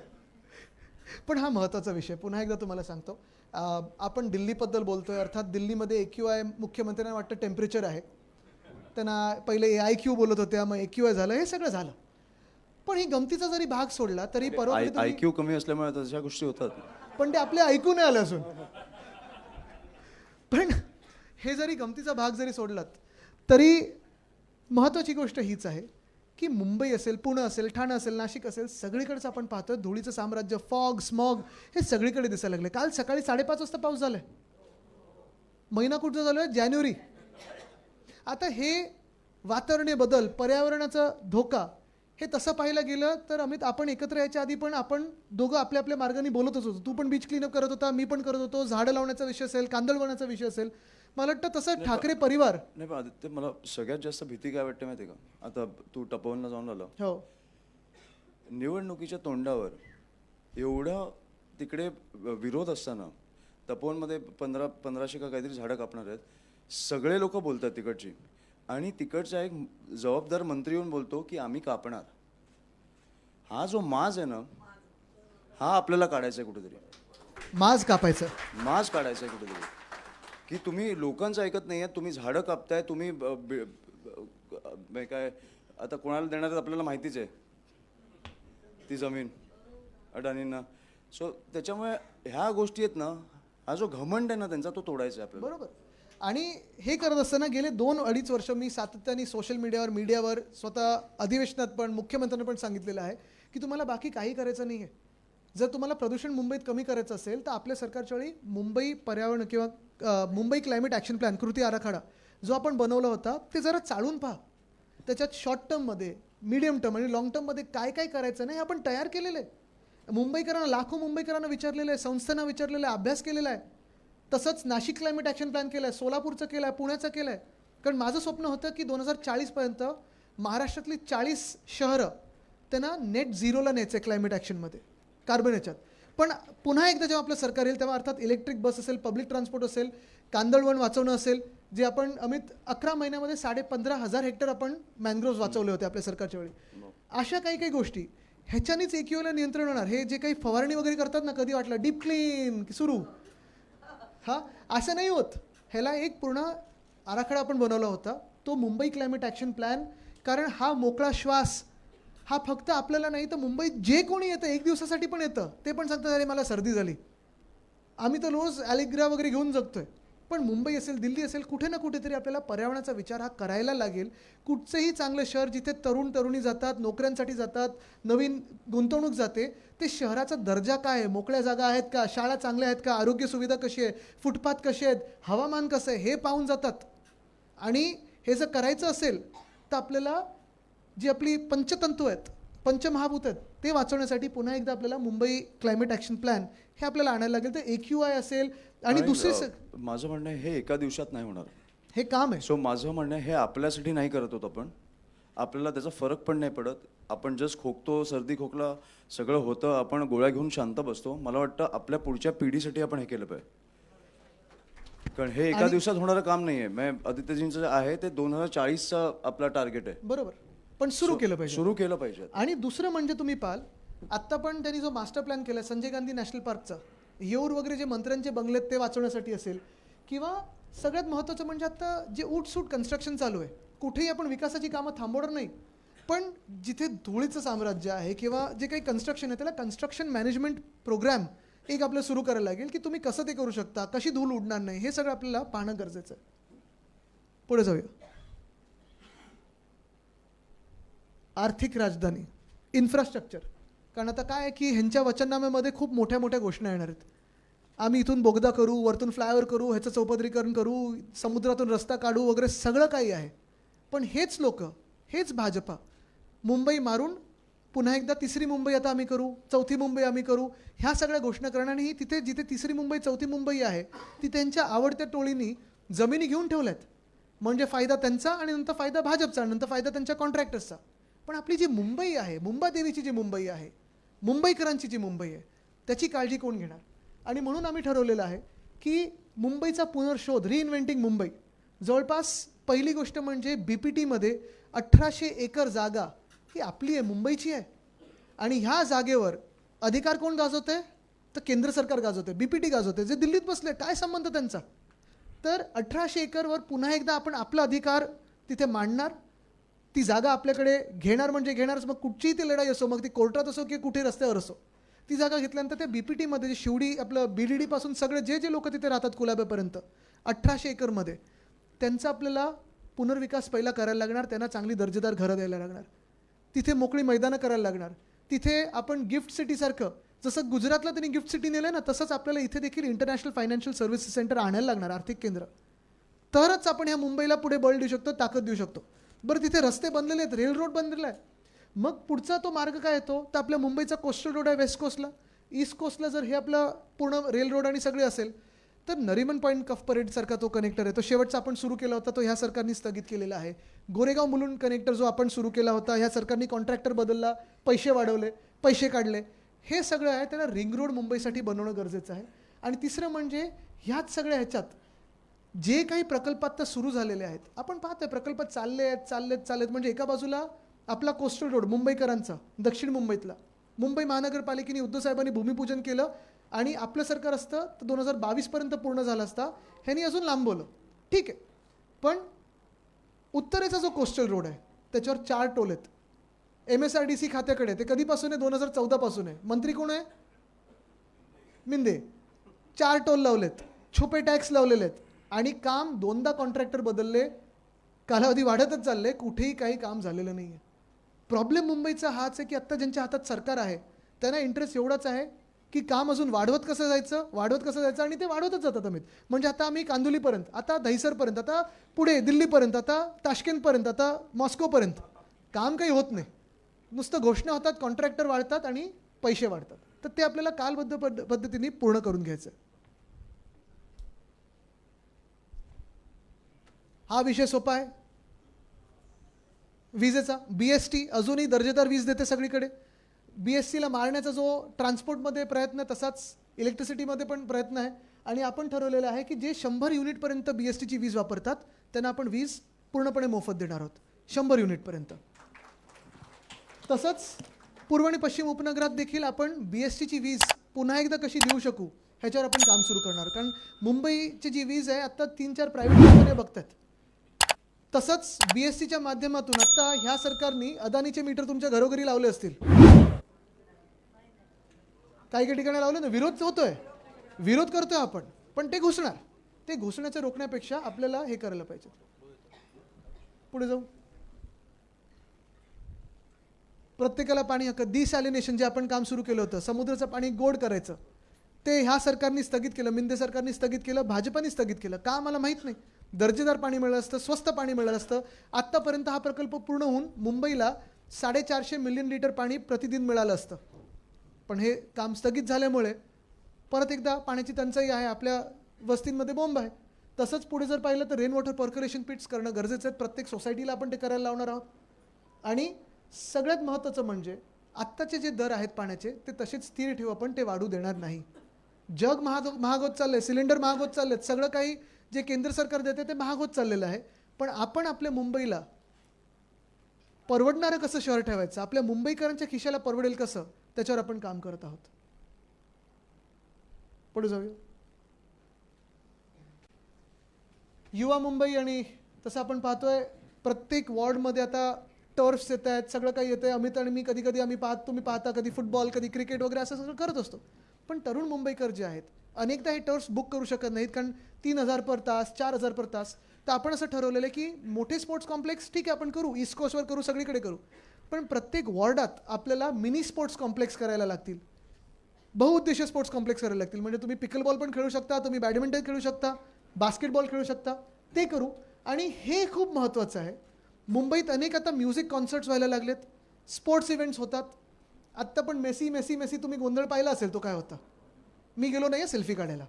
पण हा महत्त्वाचा विषय पुन्हा एकदा तुम्हाला सांगतो. आपण दिल्लीबद्दल बोलतोय. अर्थात दिल्लीमध्ये AQI मुख्यमंत्र्यांना वाटतं टेम्परेचर आहे. त्यांना पहिले AIQ बोलत होत्या, मग AQI झालं, हे सगळं झालं. पण ही गमतीचा जरी भाग सोडला तरी परवा IQ कमी असल्यामुळे तशा गोष्टी होतात. पण ते आपले ऐकू नाही आलं असून. पण हे जरी गमतीचा भाग जरी सोडलात तरी महत्त्वाची गोष्ट हीच आहे की मुंबई असेल, पुणे असेल, ठाणे असेल, नाशिक असेल, सगळीकडेच आपण पाहतोय धुळीचं साम्राज्य, फॉग, स्मॉग हे सगळीकडे दिसायला लागले. काल सकाळी 5:30 वाजता पाऊस झालाय. महिना कुठचा झालोय? जानेवारी. आता हे वातावरणीय बदल, पर्यावरणाचा धोका, हे तसं पाहायला गेलं तर अमित आपण एकत्र यायच्या आधी पण आपण दोघं आपल्या आपल्या मार्गाने बोलतच होतो. तू पण बीच क्लीनअप करत होता, मी पण करत होतो. झाडं लावण्याचा विषय असेल, कांदळवनाचा विषय असेल. मला वाटतं तसं ठाकरे परिवार. नाही पण आदित्य, मला सगळ्यात जास्त भीती काय वाटते माहिती आहे का? आता तू तपोवनला जाऊन आला, हो निवडणुकीच्या तोंडावर एवढा तिकडे विरोध असताना तपोवनमध्ये 1500 का काहीतरी झाडं कापणार आहेत. सगळे लोक बोलतात तिकडची, आणि तिकडचा एक जबाबदार मंत्री येऊन बोलतो की आम्ही कापणार. हा जो माज आहे ना, हा आपल्याला काढायचा आहे कुठेतरी. माज कापायचं, माज काढायचा आहे कुठेतरी. की तुम्ही लोकांचं ऐकत नाही आहे, तुम्ही झाडं कापताय, तुम्ही काय आता कोणाला देणार आहेत आपल्याला माहितीच आहे ती जमीन अडाणींना. सो त्याच्यामुळे ह्या गोष्टी आहेत ना, हा जो घमंड आहे ना त्यांचा, तो तोडायचा आहे आपल्याला. बरोबर. आणि हे करत असताना गेले 2-2.5 वर्ष मी सातत्याने सोशल मीडियावर स्वतः अधिवेशनात पण मुख्यमंत्र्यांना पण सांगितलेलं आहे की तुम्हाला बाकी काही करायचं नाही आहे. जर तुम्हाला प्रदूषण मुंबईत कमी करायचं असेल तर आपल्या सरकारच्या वेळी मुंबई पर्यावरण किंवा मुंबई क्लायमेट ॲक्शन प्लॅन, कृती आराखडा जो आपण बनवला होता ते जरा चाळून पहा. त्याच्यात शॉर्ट टर्ममध्ये, मीडियम टर्म आणि लॉंग टर्ममध्ये काय काय करायचं नाही आपण तयार केलेलं आहे. मुंबईकरांना, लाखो मुंबईकरांना विचारलेलं आहे, संस्थांना विचारलेलं आहे, अभ्यास केलेला आहे. तसंच नाशिक क्लायमेट ॲक्शन प्लॅन केलं आहे, सोलापूरचं केलं आहे, पुण्याचं केलं आहे. कारण माझं स्वप्न होतं की 2040पर्यंत महाराष्ट्रातली 40 शहरं त्यांना नेट झिरोला न्यायचं आहे क्लायमेट ॲक्शनमध्ये, कार्बन याच्यात. पण पुन्हा एकदा जेव्हा आपलं सरकार येईल तेव्हा अर्थात इलेक्ट्रिक बस असेल, पब्लिक ट्रान्सपोर्ट असेल, कांदळवन वाचवणं असेल, जे आपण अमित 11 महिन्यामध्ये 15,500 हेक्टर आपण मॅनग्रोव्ज वाचवले होते आपल्या सरकारच्या वेळी. अशा काही काही गोष्टी ह्याच्यानेच AQIला नियंत्रण होणार. हे जे काही फवारणी वगैरे करतात ना, कधी वाटलं डीप क्लीन सुरू, हा असं नाही होत. ह्याला एक पूर्ण आराखडा आपण बनवला होता, तो मुंबई क्लायमेट ॲक्शन प्लॅन. कारण हा मोकळा श्वास हा फक्त आपल्याला नाही तर मुंबईत जे कोणी येतं, 1 दिवसासाठी पण येतं, ते पण सांगतात अरे मला सर्दी झाली. आम्ही तर रोज ॲलिग्रा वगैरे घेऊन जगतोय. पण मुंबई असेल, दिल्ली असेल, कुठे ना कुठेतरी आपल्याला पर्यावरणाचा विचार हा करायला लागेल. कुठचंही चांगलं शहर जिथे तरुण तरुणी जातात, नोकऱ्यांसाठी जातात, नवीन गुंतवणूक जाते, ते शहराचा दर्जा काय आहे, मोकळ्या जागा आहेत का, शाळा चांगल्या आहेत का, आरोग्य सुविधा कशी आहे, फुटपाथ कसे आहेत, हवामान कसं आहे, हे पाहून जातात. आणि हे जर करायचं असेल तर आपल्याला जी आपली पंचतंतू आहेत, पंचमहाभूत आहेत, ते वाचवण्यासाठी पुन्हा एकदा आपल्याला मुंबई क्लायमेट ॲक्शन प्लॅन हे आपल्याला आणायला लागेल. तर AQI असेल आणि दुसरी माझं म्हणणं आहे, हे एका दिवसात नाही होणार. हे काम आहे. सो माझं म्हणणं आहे, हे आपल्यासाठी नाही करत होत आपण. आपल्याला त्याचा फरक पण नाही पडत. आपण जस्ट खोकतो, सर्दी खोकला सगळं होतं, आपण गोळ्या घेऊन शांत बसतो. मला वाटतं आपल्या पुढच्या पिढीसाठी आपण हे केलं पाहिजे, कारण हे एका दिवसात होणारं काम नाही आहे. आदित्यजींचं आहे ते 2040चा आपला टार्गेट आहे. बरोबर, पण सुरू केलं पाहिजे. सुरू केलं पाहिजे. आणि दुसरं म्हणजे तुम्ही पाहाल, आत्ता पण त्यांनी जो मास्टर प्लॅन केला संजय गांधी नॅशनल पार्कचा, येऊर वगैरे जे मंत्र्यांचे बंगलेत ते वाचवण्यासाठी असेल, किंवा सगळ्यात महत्त्वाचं म्हणजे आत्ता जे उठसूट कन्स्ट्रक्शन चालू आहे, कुठेही आपण विकासाची कामं थांबवणार नाही, पण जिथे धुळीचं साम्राज्य आहे किंवा जे काही कन्स्ट्रक्शन आहे त्याला कन्स्ट्रक्शन मॅनेजमेंट प्रोग्राम एक आपल्याला सुरू करायला लागेल की तुम्ही कसं ते करू शकता, कशी धूळ उडणार नाही, हे सगळं आपल्याला पाहणं गरजेचं आहे. पुढे जाऊया. आर्थिक राजधानी, इन्फ्रास्ट्रक्चर. कारण आता काय आहे की ह्यांच्या वचननाम्यामध्ये खूप मोठ्या मोठ्या घोषणा येणार आहेत. आम्ही इथून बोगदा करू, वरतून फ्लायओव्हर करू, ह्याचं चौपदरीकरण करू, समुद्रातून रस्ता काढू वगैरे सगळं काही आहे. पण हेच लोक, हेच भाजपा मुंबई मारून पुन्हा एकदा तिसरी मुंबई आता आम्ही करू, चौथी मुंबई आम्ही करू, ह्या सगळ्या घोषणा करणार. आणि तिथे जिथे तिसरी मुंबई चौथी मुंबई आहे ती त्यांच्या आवडत्या टोळींनी जमिनी घेऊन ठेवल्यात. म्हणजे फायदा त्यांचा आणि नंतर फायदा भाजपचा आणि नंतर फायदा त्यांच्या कॉन्ट्रॅक्टर्सचा. पण आपली जी मुंबई आहे, मुंबादेवीची जी मुंबई आहे, मुंबईकरांची जी मुंबई आहे, त्याची काळजी कोण घेणार? आणि म्हणून आम्ही ठरवलेलं आहे की मुंबईचा पुनर्शोध, रिइन्व्हेंटिंग मुंबई. जवळपास पहिली गोष्ट म्हणजे BPTमध्ये 1800 एकर जागा ही आपली आहे, मुंबईची आहे. आणि ह्या जागेवर अधिकार कोण गाजवत आहे? तर केंद्र सरकार गाजवते, BPT गाजवते, जे दिल्लीत बसले. काय संबंध त्यांचा? तर 1800 एकरवर पुन्हा एकदा आपण आपला अधिकार तिथे मांडणार, ती जागा आपल्याकडे घेणार. म्हणजे घेणारच, मग कुठचीही ती लढाई असो, मग ती कोर्टात असो की कुठे रस्त्यावर असो, ती जागा घेतल्यानंतर त्या BPTमध्ये जे शिवडी आपलं BDD पासून सगळे जे जे लोक तिथे राहतात कुलाब्यापर्यंत 1800 एकरमध्ये, त्यांचा आपल्याला पुनर्विकास पहिला करायला लागणार. त्यांना चांगली दर्जेदार घरं द्यायला लागणार, तिथे मोकळी मैदानं करायला लागणार. तिथे आपण गिफ्ट सिटीसारखं, जसं गुजरातला त्यांनी गिफ्ट सिटी नेलं ना, तसंच आपल्याला इथे देखील इंटरनॅशनल फायनान्शियल सर्व्हिसेस सेंटर आणायला लागणार, आर्थिक केंद्र. तरच आपण ह्या मुंबईला पुढे बळ देऊ शकतो, ताकद देऊ शकतो. बरं, तिथे रस्ते बनलेले आहेत, रेल रोड बनलेला आहे. मग पुढचा तो मार्ग काय येतो? तर आपल्या मुंबईचा कोस्टल रोड आहे वेस्ट कोस्टला, ईस्ट कोस्टला जर हे आपलं पूर्ण रेल रोड आणि सगळे असेल तर नरिमन पॉईंट कफ परेडसारखा तो कनेक्टर आहे, तो शेवटचा आपण सुरू केला होता, तो ह्या सरकारने स्थगित केलेला आहे. गोरेगाव मुलुंड कनेक्टर जो आपण सुरू केला होता, ह्या सरकारने कॉन्ट्रॅक्टर बदलला, पैसे वाढवले, पैसे काढले, हे सगळं आहे. त्याला रिंग रोड मुंबईसाठी बनवणं गरजेचं आहे. आणि तिसरं म्हणजे ह्याच सगळ्या ह्याच्यात जे काही प्रकल्प आता सुरू झालेले आहेत, आपण पाहतोय प्रकल्प चाललेत. म्हणजे एका बाजूला आपला कोस्टल रोड मुंबईकरांचा, दक्षिण मुंबईतला, मुंबई महानगरपालिकेने उद्धव साहेबांनी भूमिपूजन केलं आणि आपलं सरकार असतं तर 2022पर्यंत पूर्ण झाला असता, ह्यांनी अजून लांबवलं, ठीक आहे. पण उत्तरेचा जो कोस्टल रोड आहे त्याच्यावर 4 टोल आहेत. MSRDC खात्याकडे ते कधीपासून आहे? 2014 पासून आहे. मंत्री कोण आहे? मिंदे. 4 टोल लावलेत, छुपे टॅक्स लावलेले आहेत आणि काम 2दा कॉन्ट्रॅक्टर बदलले, कालावधी वाढतच चालले, कुठेही काही काम झालेलं नाही आहे. प्रॉब्लेम मुंबईचा हाच आहे की आत्ता ज्यांच्या हातात सरकार आहे त्यांना इंटरेस्ट एवढाच आहे की काम अजून वाढवत कसं जायचं आणि ते वाढवतच जातात अमित. म्हणजे आता आम्ही कांदिवलीपर्यंत, आता दहिसरपर्यंत, आता पुढे दिल्लीपर्यंत, आता ताशकेंतपर्यंत, आता मॉस्कोपर्यंत काम काही होत नाही. नुसतं घोषणा होतात, कॉन्ट्रॅक्टर वाढतात आणि पैसे वाढतात. तर ते आपल्याला कालबद्ध पद्धतीने पूर्ण करून घ्यायचं आहे. हा विषय सोपा आहे. विजेचा BST अजूनही दर्जेदार वीज देते सगळीकडे. BSCला मारण्याचा जो ट्रान्सपोर्टमध्ये प्रयत्न आहे तसाच इलेक्ट्रिसिटीमध्ये पण प्रयत्न आहे. आणि आपण ठरवलेलं आहे की जे 100 युनिटपर्यंत BSTची वीज वापरतात त्यांना आपण वीज पूर्णपणे मोफत देणार आहोत, 100 युनिटपर्यंत. तसंच पूर्व आणि पश्चिम उपनगरात देखील आपण BSTची वीज पुन्हा एकदा कशी देऊ शकू ह्याच्यावर आपण काम सुरू करणार. कारण मुंबईची जी वीज आहे आत्ता 3-4 प्रायव्हेट कंपन्या बघतात. तसंच BSCच्या माध्यमातून आता ह्या सरकारने अदानीचे मीटर तुमच्या घरोघरी लावले असतील, काही ठिकाणी लावले ना. विरोध होतोय, विरोध करतोय आपण, पण ते घुसणार. ते घुसण्याचं रोखण्यापेक्षा आपल्याला हे करायला पाहिजे. पुढे जाऊ. प्रत्येकाला पाणी हक्क, डिसॅलिनेशन जे आपण काम सुरू केलं होतं, समुद्राचं पाणी गोड करायचं, ते ह्या सरकारने स्थगित केलं, मिंदे सरकारने स्थगित केलं, भाजपाने स्थगित केलं. का मला माहीत नाही. दर्जेदार पाणी मिळालं असतं, स्वस्त पाणी मिळालं असतं. आत्तापर्यंत हा प्रकल्प पूर्ण होऊन मुंबईला 450 मिलियन लिटर पाणी प्रतिदिन मिळालं असतं. पण हे काम स्थगित झाल्यामुळे परत एकदा पाण्याची टंचाई आहे, आपल्या वस्तींमध्ये बोंब आहे. तसंच पुढे जर पाहिलं तर रेन वॉटर पर्क्युलेशन पिट्स करणं गरजेचं आहे. प्रत्येक सोसायटीला आपण ते करायला लावणार आहोत. आणि सगळ्यात महत्त्वाचं म्हणजे आत्ताचे जे दर आहेत पाण्याचे ते तसेच स्थिर ठेवू आपण, ते वाढू देणार नाही. जग महाग होत चाललंय, सिलेंडर महाग होत चाललेत, सगळं काही जे केंद्र सरकार देते ते महाग होत चाललेलं आहे. पण आपण आपल्या मुंबईला परवडणारं कसं शहर ठेवायचं, आपल्या मुंबईकरांच्या खिशाला परवडेल कसं, त्याच्यावर आपण काम करत आहोत. पुढे जाऊया. युवा मुंबई, आणि तसं आपण पाहतोय प्रत्येक वॉर्डमध्ये आता टर्फ्स येत आहेत, सगळं काही येतं आहे. अमित आणि मी कधी कधी तुम्ही पाहता कधी फुटबॉल, कधी क्रिकेट वगैरे असं सगळं करत असतो. पण तरुण मुंबईकर जे आहेत अनेकदा हे टर्फ्स बुक करू शकत नाहीत, कारण 3,000 पर तास, 4,000 पर तास. तर आपण असं ठरवलेलं आहे की मोठे स्पोर्ट्स कॉम्प्लेक्स ठीक आहे आपण करू, ईस्ट कोस्टवर करू, सगळीकडे करू. पण प्रत्येक वॉर्डात आपल्याला मिनी स्पोर्ट्स कॉम्प्लेक्स करायला लागतील, बहुउद्देशीय स्पोर्ट्स कॉम्प्लेक्स करायला लागतील. म्हणजे तुम्ही पिकलबॉल पण खेळू शकता, तुम्ही बॅडमिंटन खेळू शकता, बास्केटबॉल खेळू शकता, ते करू. आणि हे खूप महत्त्वाचं आहे. मुंबईत अनेक आता म्युझिक कॉन्सर्ट्स व्हायला लागलेत, स्पोर्ट्स इव्हेंट्स होतात. आत्ता पण मेसी मेसी मेसी तुम्ही गोंधळ पाहिला असेल, तो काय होता. मी गेलो नाही सेल्फी काढायला,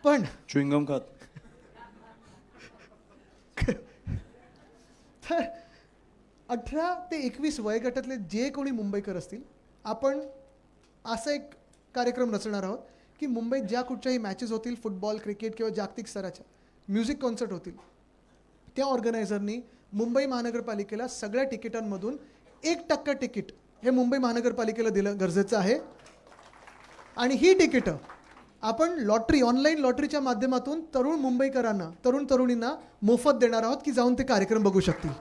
पण च्युइंगम खात. तर 18 ते 21 वयोगटातले जे कोणी मुंबईकर असतील, आपण असा एक कार्यक्रम रचणार आहोत की मुंबईत ज्या कुठच्याही मॅचेस होतील, फुटबॉल, क्रिकेट किंवा जागतिक स्तराच्या म्युझिक कॉन्सर्ट होतील, त्या ऑर्गनायझरनी मुंबई महानगरपालिकेला सगळ्या तिकिटांमधून 1% तिकीट हे मुंबई महानगरपालिकेला दिलं गरजेचं आहे. आणि ही तिकीटं आपण लॉटरी, ऑनलाईन लॉटरीच्या माध्यमातून तरुण मुंबईकरांना, तरुण तरुणींना मोफत देणार आहोत की जाऊन ते कार्यक्रम बघू शकतील.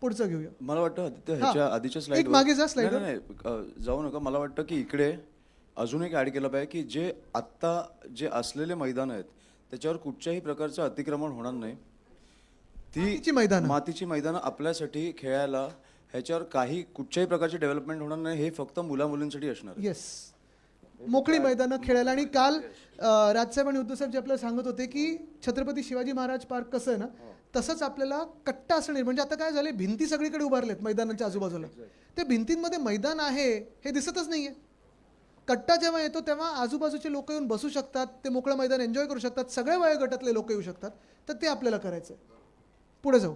पुढचं घेऊया. मला वाटतं आदित्य ह्याच्या आधीच्या एक मागे जा slide वर. नाही जाऊ नका. मला वाटतं की इकडे अजून एक ॲड केलं पाहिजे की जे आत्ता जे असलेले मैदान आहेत त्याच्यावर कुठच्याही प्रकारचं अतिक्रमण होणार नाही. मातीची मैदानं आपल्यासाठी खेळायला, ह्याच्यावर काही कुठच्याही प्रकारची डेव्हलपमेंट होणार नाही. हे फक्त मुलामुलींसाठी असणार. येस, मोकळी मैदानं खेळायला. आणि काल राजसाहेब आणि उद्धवसाहेब जे आपल्याला सांगत होते की छत्रपती शिवाजी महाराज पार्क कसं आहे ना, तसंच आपल्याला कट्टा असणे. म्हणजे आता काय झाले, भिंती सगळीकडे उभारलेत मैदानाच्या आजूबाजूला, त्या भिंतींमध्ये मैदान आहे हे दिसतच नाहीये. कट्टा जेव्हा येतो तेव्हा आजूबाजूचे लोक येऊन बसू शकतात, ते मोकळं मैदान एन्जॉय करू शकतात, सगळ्या वयोगटातले लोक येऊ शकतात. तर ते आपल्याला करायचं आहे. पुढे जाऊ.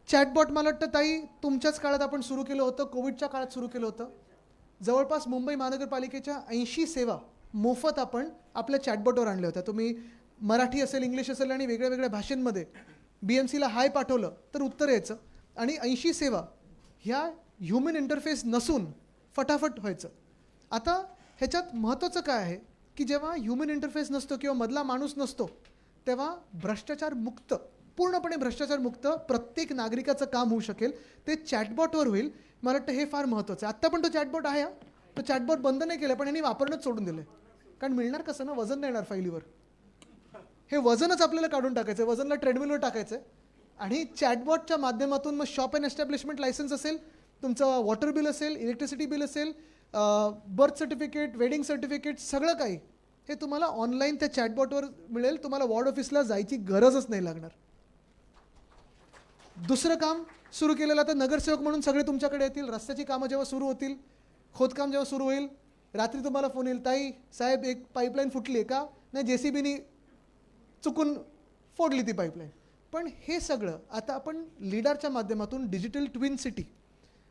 चॅटबॉट मला वाटतं ताई तुमच्याच काळात आपण सुरू केलं होतं, कोविडच्या काळात सुरू केलं होतं. जवळपास मुंबई महानगरपालिकेच्या 80 सेवा मोफत आपण आपल्या चॅटबॉटवर आणल्या होत्या. तुम्ही मराठी असेल, इंग्लिश असेल आणि वेगळ्या वेगळ्या भाषांमध्ये BMCला हाय पाठवलं तर उत्तर यायचं. आणि 80 सेवा ह्या ह्युमन इंटरफेस नसून फटाफट व्हायचं. आता ह्याच्यात महत्त्वाचं काय आहे की जेव्हा ह्युमन इंटरफेस नसतो किंवा मधला माणूस नसतो तेव्हा भ्रष्टाचार मुक्त, पूर्णपणे भ्रष्टाचार मुक्त प्रत्येक नागरिकाचं काम होऊ शकेल. ते चॅटबॉटवर होईल. मला वाटतं हे फार महत्त्वाचं आहे. आत्ता पण तो चॅटबॉट आहे, तो चॅटबॉट बंद नाही केलं, पण यांनी वापरणंच सोडून दिलं. कारण मिळणार कसं ना, वजन नाही येणार फाईलीवर. हे वजनच आपल्याला काढून टाकायचं आहे, वजनला ट्रेडमिलवर टाकायचं आहे. आणि चॅटबॉटच्या माध्यमातून मग शॉप अँड एस्टॅब्लिशमेंट लायसन्स असेल, तुमचं वॉटर बिल असेल, इलेक्ट्रिसिटी बिल असेल, बर्थ सर्टिफिकेट, वेडिंग सर्टिफिकेट, सगळं काही हे तुम्हाला ऑनलाईन त्या चॅटबॉटवर मिळेल. तुम्हाला वॉर्ड ऑफिसला जायची गरजच नाही लागणार. दुसरं काम सुरू केलेलं, आता नगरसेवक म्हणून सगळे तुमच्याकडे येतील. रस्त्याची कामं जेव्हा सुरू होतील, खोदकाम जेव्हा सुरू होईल, रात्री तुम्हाला फोन येईल, ताई साहेब एक पाईपलाईन फुटली आहे का, नाही JCBनी चुकून फोडली ती पाईपलाईन. पण हे सगळं आता आपण लिडारच्या माध्यमातून डिजिटल ट्विन सिटी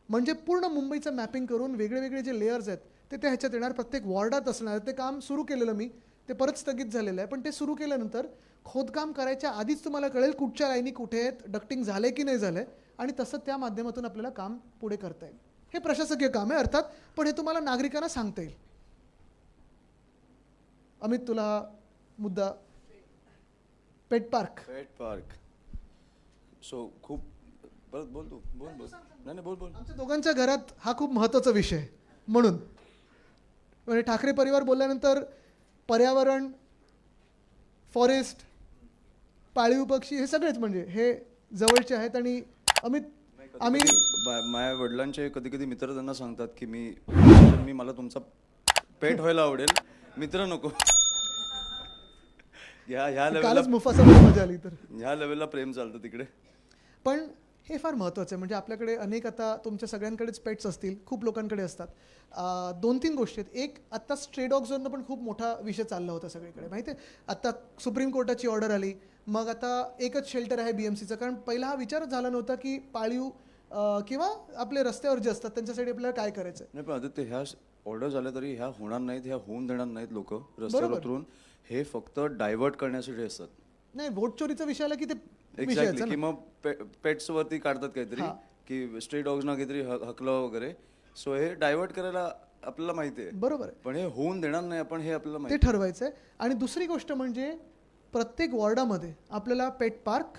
म्हणजे पूर्ण मुंबईचं मॅपिंग करून वेगळे वेगळे जे लेयर्स आहेत ते ह्याच्यात येणार, प्रत्येक वॉर्डात असणार. ते काम सुरू केलेलं मी, ते परत स्थगित झालेलं आहे. पण ते सुरू केल्यानंतर खोदकाम करायच्या आधीच तुम्हाला कळेल कुठच्या लाईनी कुठे आहेत, डक्टिंग झाले की नाही झालं, आणि तसं त्या माध्यमातून आपल्याला काम पुढे करता येईल. हे प्रशासकीय काम आहे अर्थात, पण हे तुम्हाला नागरिकांना सांगता येईल. अमित, तुला हा मुद्दा, पेट पार्क. सो खूप परत बोल तू, बोल. नाही बोल. आमच्या दोघांच्या घरात हा खूप महत्त्वाचा विषय आहे. म्हणून म्हणजे ठाकरे परिवार बोलल्यानंतर पर्यावरण, फॉरेस्ट, पाळीव पक्षी हे सगळेच म्हणजे हे जवळचे आहेत. आणि अमित, आम्ही माझ्या वडिलांचे कधी कधी मित्र त्यांना सांगतात की मी मला तुमचा पेट व्हायला आवडेल, मित्र नको. ह्या लेवलला कालच मुफासामध्ये मजा आली तर. ह्या लेवलला प्रेम चालतं तिकडे. पण हे फार महत्त्वाचं आहे. म्हणजे आपल्याकडे अनेक, आता तुमच्या सगळ्यांकडेच पेट्स असतील, खूप लोकांकडे असतात. 2-3 गोष्टी आहेत. एक, आत्ता स्ट्रे डॉग्सवरनं पण खूप मोठा विषय चालला होता सगळीकडे, माहिती आहे. आत्ता सुप्रीम कोर्टाची ऑर्डर आली, मग आता एकच शेल्टर आहे BMCचं. कारण पहिला हा विचारच झाला नव्हता की पाळीव किंवा आपले रस्त्यावर जे असतात त्यांच्यासाठी आपल्याला काय करायचं आहे. नाही पण आदित्य, ह्या ऑर्डर झाल्या तरी ह्या होणार नाहीत, ह्या होऊन देणार नाहीत लोक रस्त्यावर बरोबर. उतरून. हे फक्त डायव्हर्ट करण्यासाठी असतात. नाही, वोट चोरीचा विषय आला की ते एक्झॅक्टली. विषयाचं की ना. मग पेट्स वरती काढतात काहीतरी, हां. की स्ट्रे डॉग्सना काहीतरी हकलं वगैरे. सो हे डायव्हर्ट करायला आपल्याला माहिती आहे, बरोबर आहे, पण हे होऊन देणार नाही आपण, हे आपल्याला ते माहिती ठरवायचं आहे. आणि दुसरी गोष्ट म्हणजे प्रत्येक वॉर्डामध्ये आपल्याला पेट पार्क,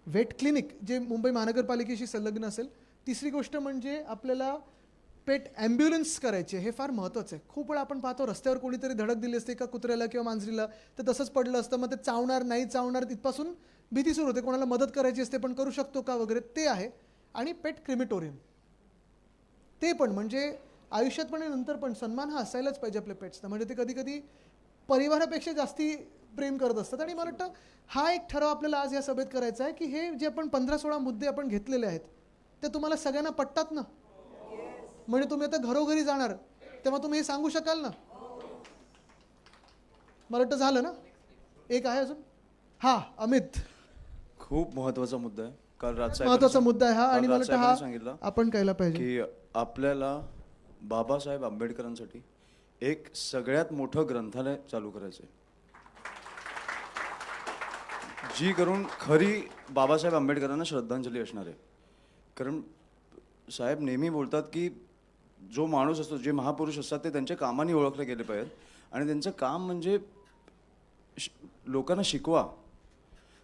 वेट क्लिनिक जे मुंबई महानगरपालिकेशी संलग्न असेल. तिसरी गोष्ट म्हणजे आपल्याला पेट ॲम्ब्युलन्स करायची आहे. हे फार महत्त्वाचं आहे. खूप वेळा आपण पाहतो रस्त्यावर कोणीतरी धडक दिली असते एका कुत्र्याला किंवा मांजरीला, तर तसंच पडलं असतं, मग ते चावणार नाही चावणार तिथपासून भीती सुरू होते. कोणाला मदत करायची असते पण करू शकतो का वगैरे, ते आहे. आणि पेट क्रिमेटोरियम, ते पण म्हणजे आयुष्यात पण नंतर पण सन्मान हा असायलाच पाहिजे आपल्या पेट्सना. म्हणजे ते कधी कधी परिवारापेक्षा जास्ती प्रेम करत असतात. आणि मला वाटतं हा एक ठराव आपल्याला आज या सभेत करायचा आहे की हे जे आपण 15-16 मुद्दे आपण घेतलेले आहेत ते तुम्हाला सगळ्यांना पटतात ना. म्हणजे तुम्ही आता घरोघरी जाणार तेव्हा तुम्ही हे सांगू शकाल ना. मला वाटतं झालं ना. एक आहे अजून. हा अमित, खूप महत्वाचा मुद्दा आहे. काल राजसाहेबांनी महत्वाचा मुद्दा आहे हा. आणि मला वाटतं राजसाहेबांनी सांगितलं हा आपण कळला पाहिजे की आपल्याला बाबासाहेब आंबेडकरांसाठी एक सगळ्यात मोठं ग्रंथालय चालू करायचं आहे, जी करून खरी बाबासाहेब आंबेडकरांना श्रद्धांजली असणार आहे. कारण साहेब नेहमी बोलतात की जो माणूस असतो, जे महापुरुष असतात ते त्यांच्या कामाने ओळखले गेले पाहिजेत. आणि त्यांचं काम म्हणजे लोकांना शिकवा.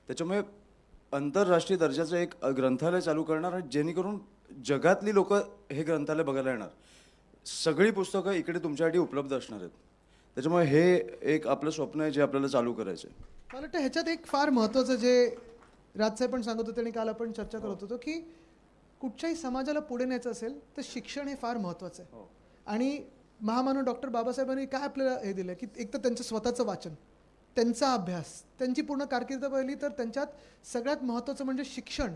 त्याच्यामुळे आंतरराष्ट्रीय दर्जाचं एक ग्रंथालय चालू करणार, आणि जेणेकरून जगातली लोक हे ग्रंथालय बघायला येणार. सगळी पुस्तकं इकडे तुमच्यासाठी उपलब्ध असणार आहेत. त्याच्यामुळे हे एक आपलं स्वप्न आहे जे आपल्याला चालू करायचं आहे. मला वाटतं ह्याच्यात एक फार महत्त्वाचं जे राजसाहेब पण सांगत होते आणि काल आपण चर्चा करत होतो की कुठच्याही समाजाला पुढे न्यायचं असेल तर शिक्षण हे फार महत्त्वाचं आहे. आणि महामानव डॉक्टर बाबासाहेबांनी काय आपल्याला हे दिलं की एक तर त्यांचं स्वतःचं वाचन, त्यांचा अभ्यास, त्यांची पूर्ण कारकीर्द पाहिली तर त्यांच्यात सगळ्यात महत्त्वाचं म्हणजे शिक्षण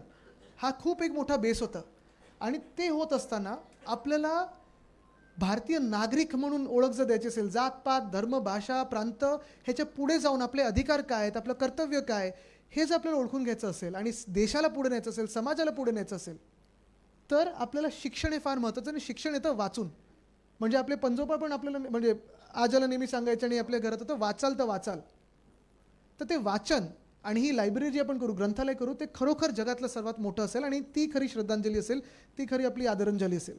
हा खूप एक मोठा बेस होता. आणि ते होत असताना आपल्याला भारतीय नागरिक म्हणून ओळख जर द्यायची असेल, जातपात, धर्म, भाषा, प्रांत ह्याच्या पुढे जाऊन आपले अधिकार काय आहेत, आपलं कर्तव्य काय, हे जर आपल्याला ओळखून घ्यायचं असेल आणि देशाला पुढे न्यायचं असेल, समाजाला पुढे न्यायचं असेल, तर आपल्याला शिक्षण हे फार महत्त्वाचं. आणि शिक्षण येतं वाचून. म्हणजे आपले पंजोबा पण आपल्याला म्हणजे आजाला नेहमी सांगायचे आणि आपल्या घरात होतं वाचाल तर वाचाल. तर ते वाचन आणि ही लायब्ररी जी आपण करू, ग्रंथालय करू, ते खरोखर जगातलं सर्वात मोठं असेल आणि ती खरी श्रद्धांजली असेल, ती खरी आपली आदरांजली असेल.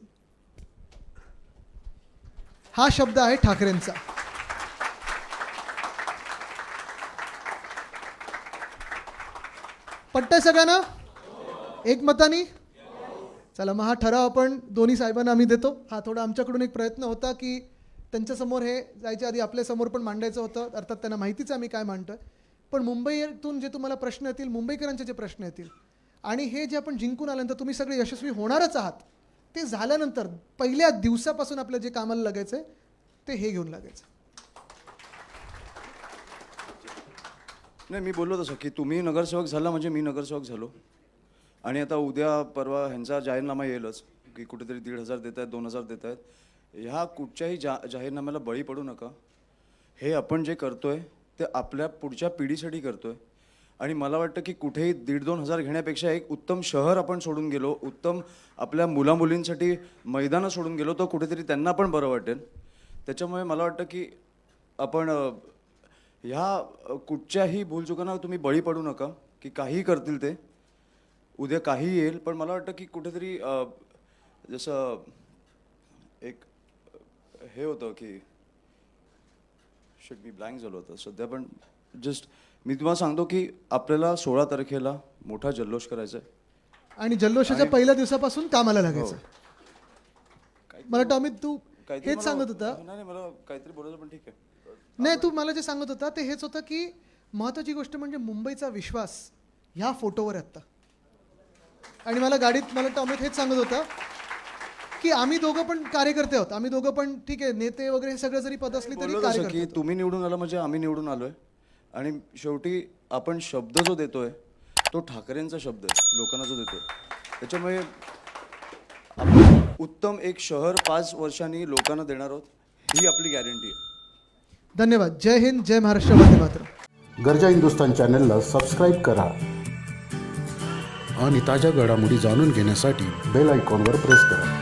हा शब्द आहे ठाकरेंचा. पटतंय सगळ्यांना एकमतानी? चला मग हा ठराव आपण दोन्ही साहेबांना आम्ही देतो. हा थोडा आमच्याकडून एक प्रयत्न होता की त्यांच्यासमोर हे जायच्या आधी आपल्यासमोर पण मांडायचं होतं. अर्थात त्यांना माहितीच आम्ही काय मांडतोय. पण मुंबईतून जे तुम्हाला प्रश्न येतील, मुंबईकरांचे जे प्रश्न येतील, आणि हे जे आपण जिंकून आल्यानंतर तुम्ही सगळे यशस्वी होणारच आहात, ते झाल्यानंतर पहिल्या दिवसापासून आपलं जे कामाला लागायचं आहे ते हे घेऊन लागायचं. नाही, मी बोललो तसं की तुम्ही नगरसेवक झाला म्हणजे मी नगरसेवक झालो. आणि आता उद्या परवा ह्यांचा जाहीरनामा येईलच की कुठेतरी 1,500 देत आहेत, 2,000 देत आहेत. ह्या कुठच्याही जाहीरनाम्याला बळी पडू नका. हे आपण जे करतोय ते आपल्या पुढच्या पिढीसाठी करतोय. आणि मला वाटतं की कुठेही 1,500-2,000 हजार घेण्यापेक्षा एक उत्तम शहर आपण सोडून गेलो, उत्तम आपल्या मुलामुलींसाठी मैदानं सोडून गेलो, तर कुठेतरी त्यांना पण बरं वाटेल. त्याच्यामुळे मला वाटतं की आपण ह्या कुठच्याही भूलचुकांना तुम्ही बळी पडू नका. की काहीही करतील ते, उद्या काही येईल. पण मला वाटतं की कुठेतरी जसं एक हे होतं की मी ब्लँक झालो होतं सध्या. पण जस्ट मी तुम्हाला सांगतो की आपल्याला 16 तारखेला मोठा जल्लोष करायचा आहे. आणि जल्लोषाच्या पहिल्या दिवसापासून कामाला लागायचं. मला वाटतं अमित, तू काहीतरी हेच मला- सांगत होता. नाही मला काहीतरी बोलायचं पण ठीक आहे. नाही, तू मला जे सांगत होता ते हेच होतं की महत्त्वाची गोष्ट म्हणजे मुंबईचा विश्वास ह्या फोटोवर आहे आत्ता. आणि मला गाडीत मला वाटतं अमित हेच सांगत होता की आम्ही दोघं पण कार्यकर्ते आहोत, आम्ही दोघं पण ठीक आहे नेते वगैरे हे सगळं जरी पद असली तरी बोललो तसं कार्यकर्ते की आहोत. तुम्ही निवडून आला म्हणजे आम्ही निवडून आलोय आणि शेवटी आपण शब्द जो देतोय तो ठाकरेंचा शब्द आहे, लोकांना जो देतोय. त्याच्यामुळे आपण उत्तम एक शहर 5 वर्षांनी लोकांना देणार आहोत ही आपली गॅरंटी आहे. धन्यवाद. जय हिंद, जय महाराष्ट्र, वंदे मातरम. गर्जा हिंदुस्तान चॅनलला सबस्क्राईब करा आणि ताज्या घडामोडी जाणून घेण्यासाठी बेल आयकॉनवर प्रेस करा.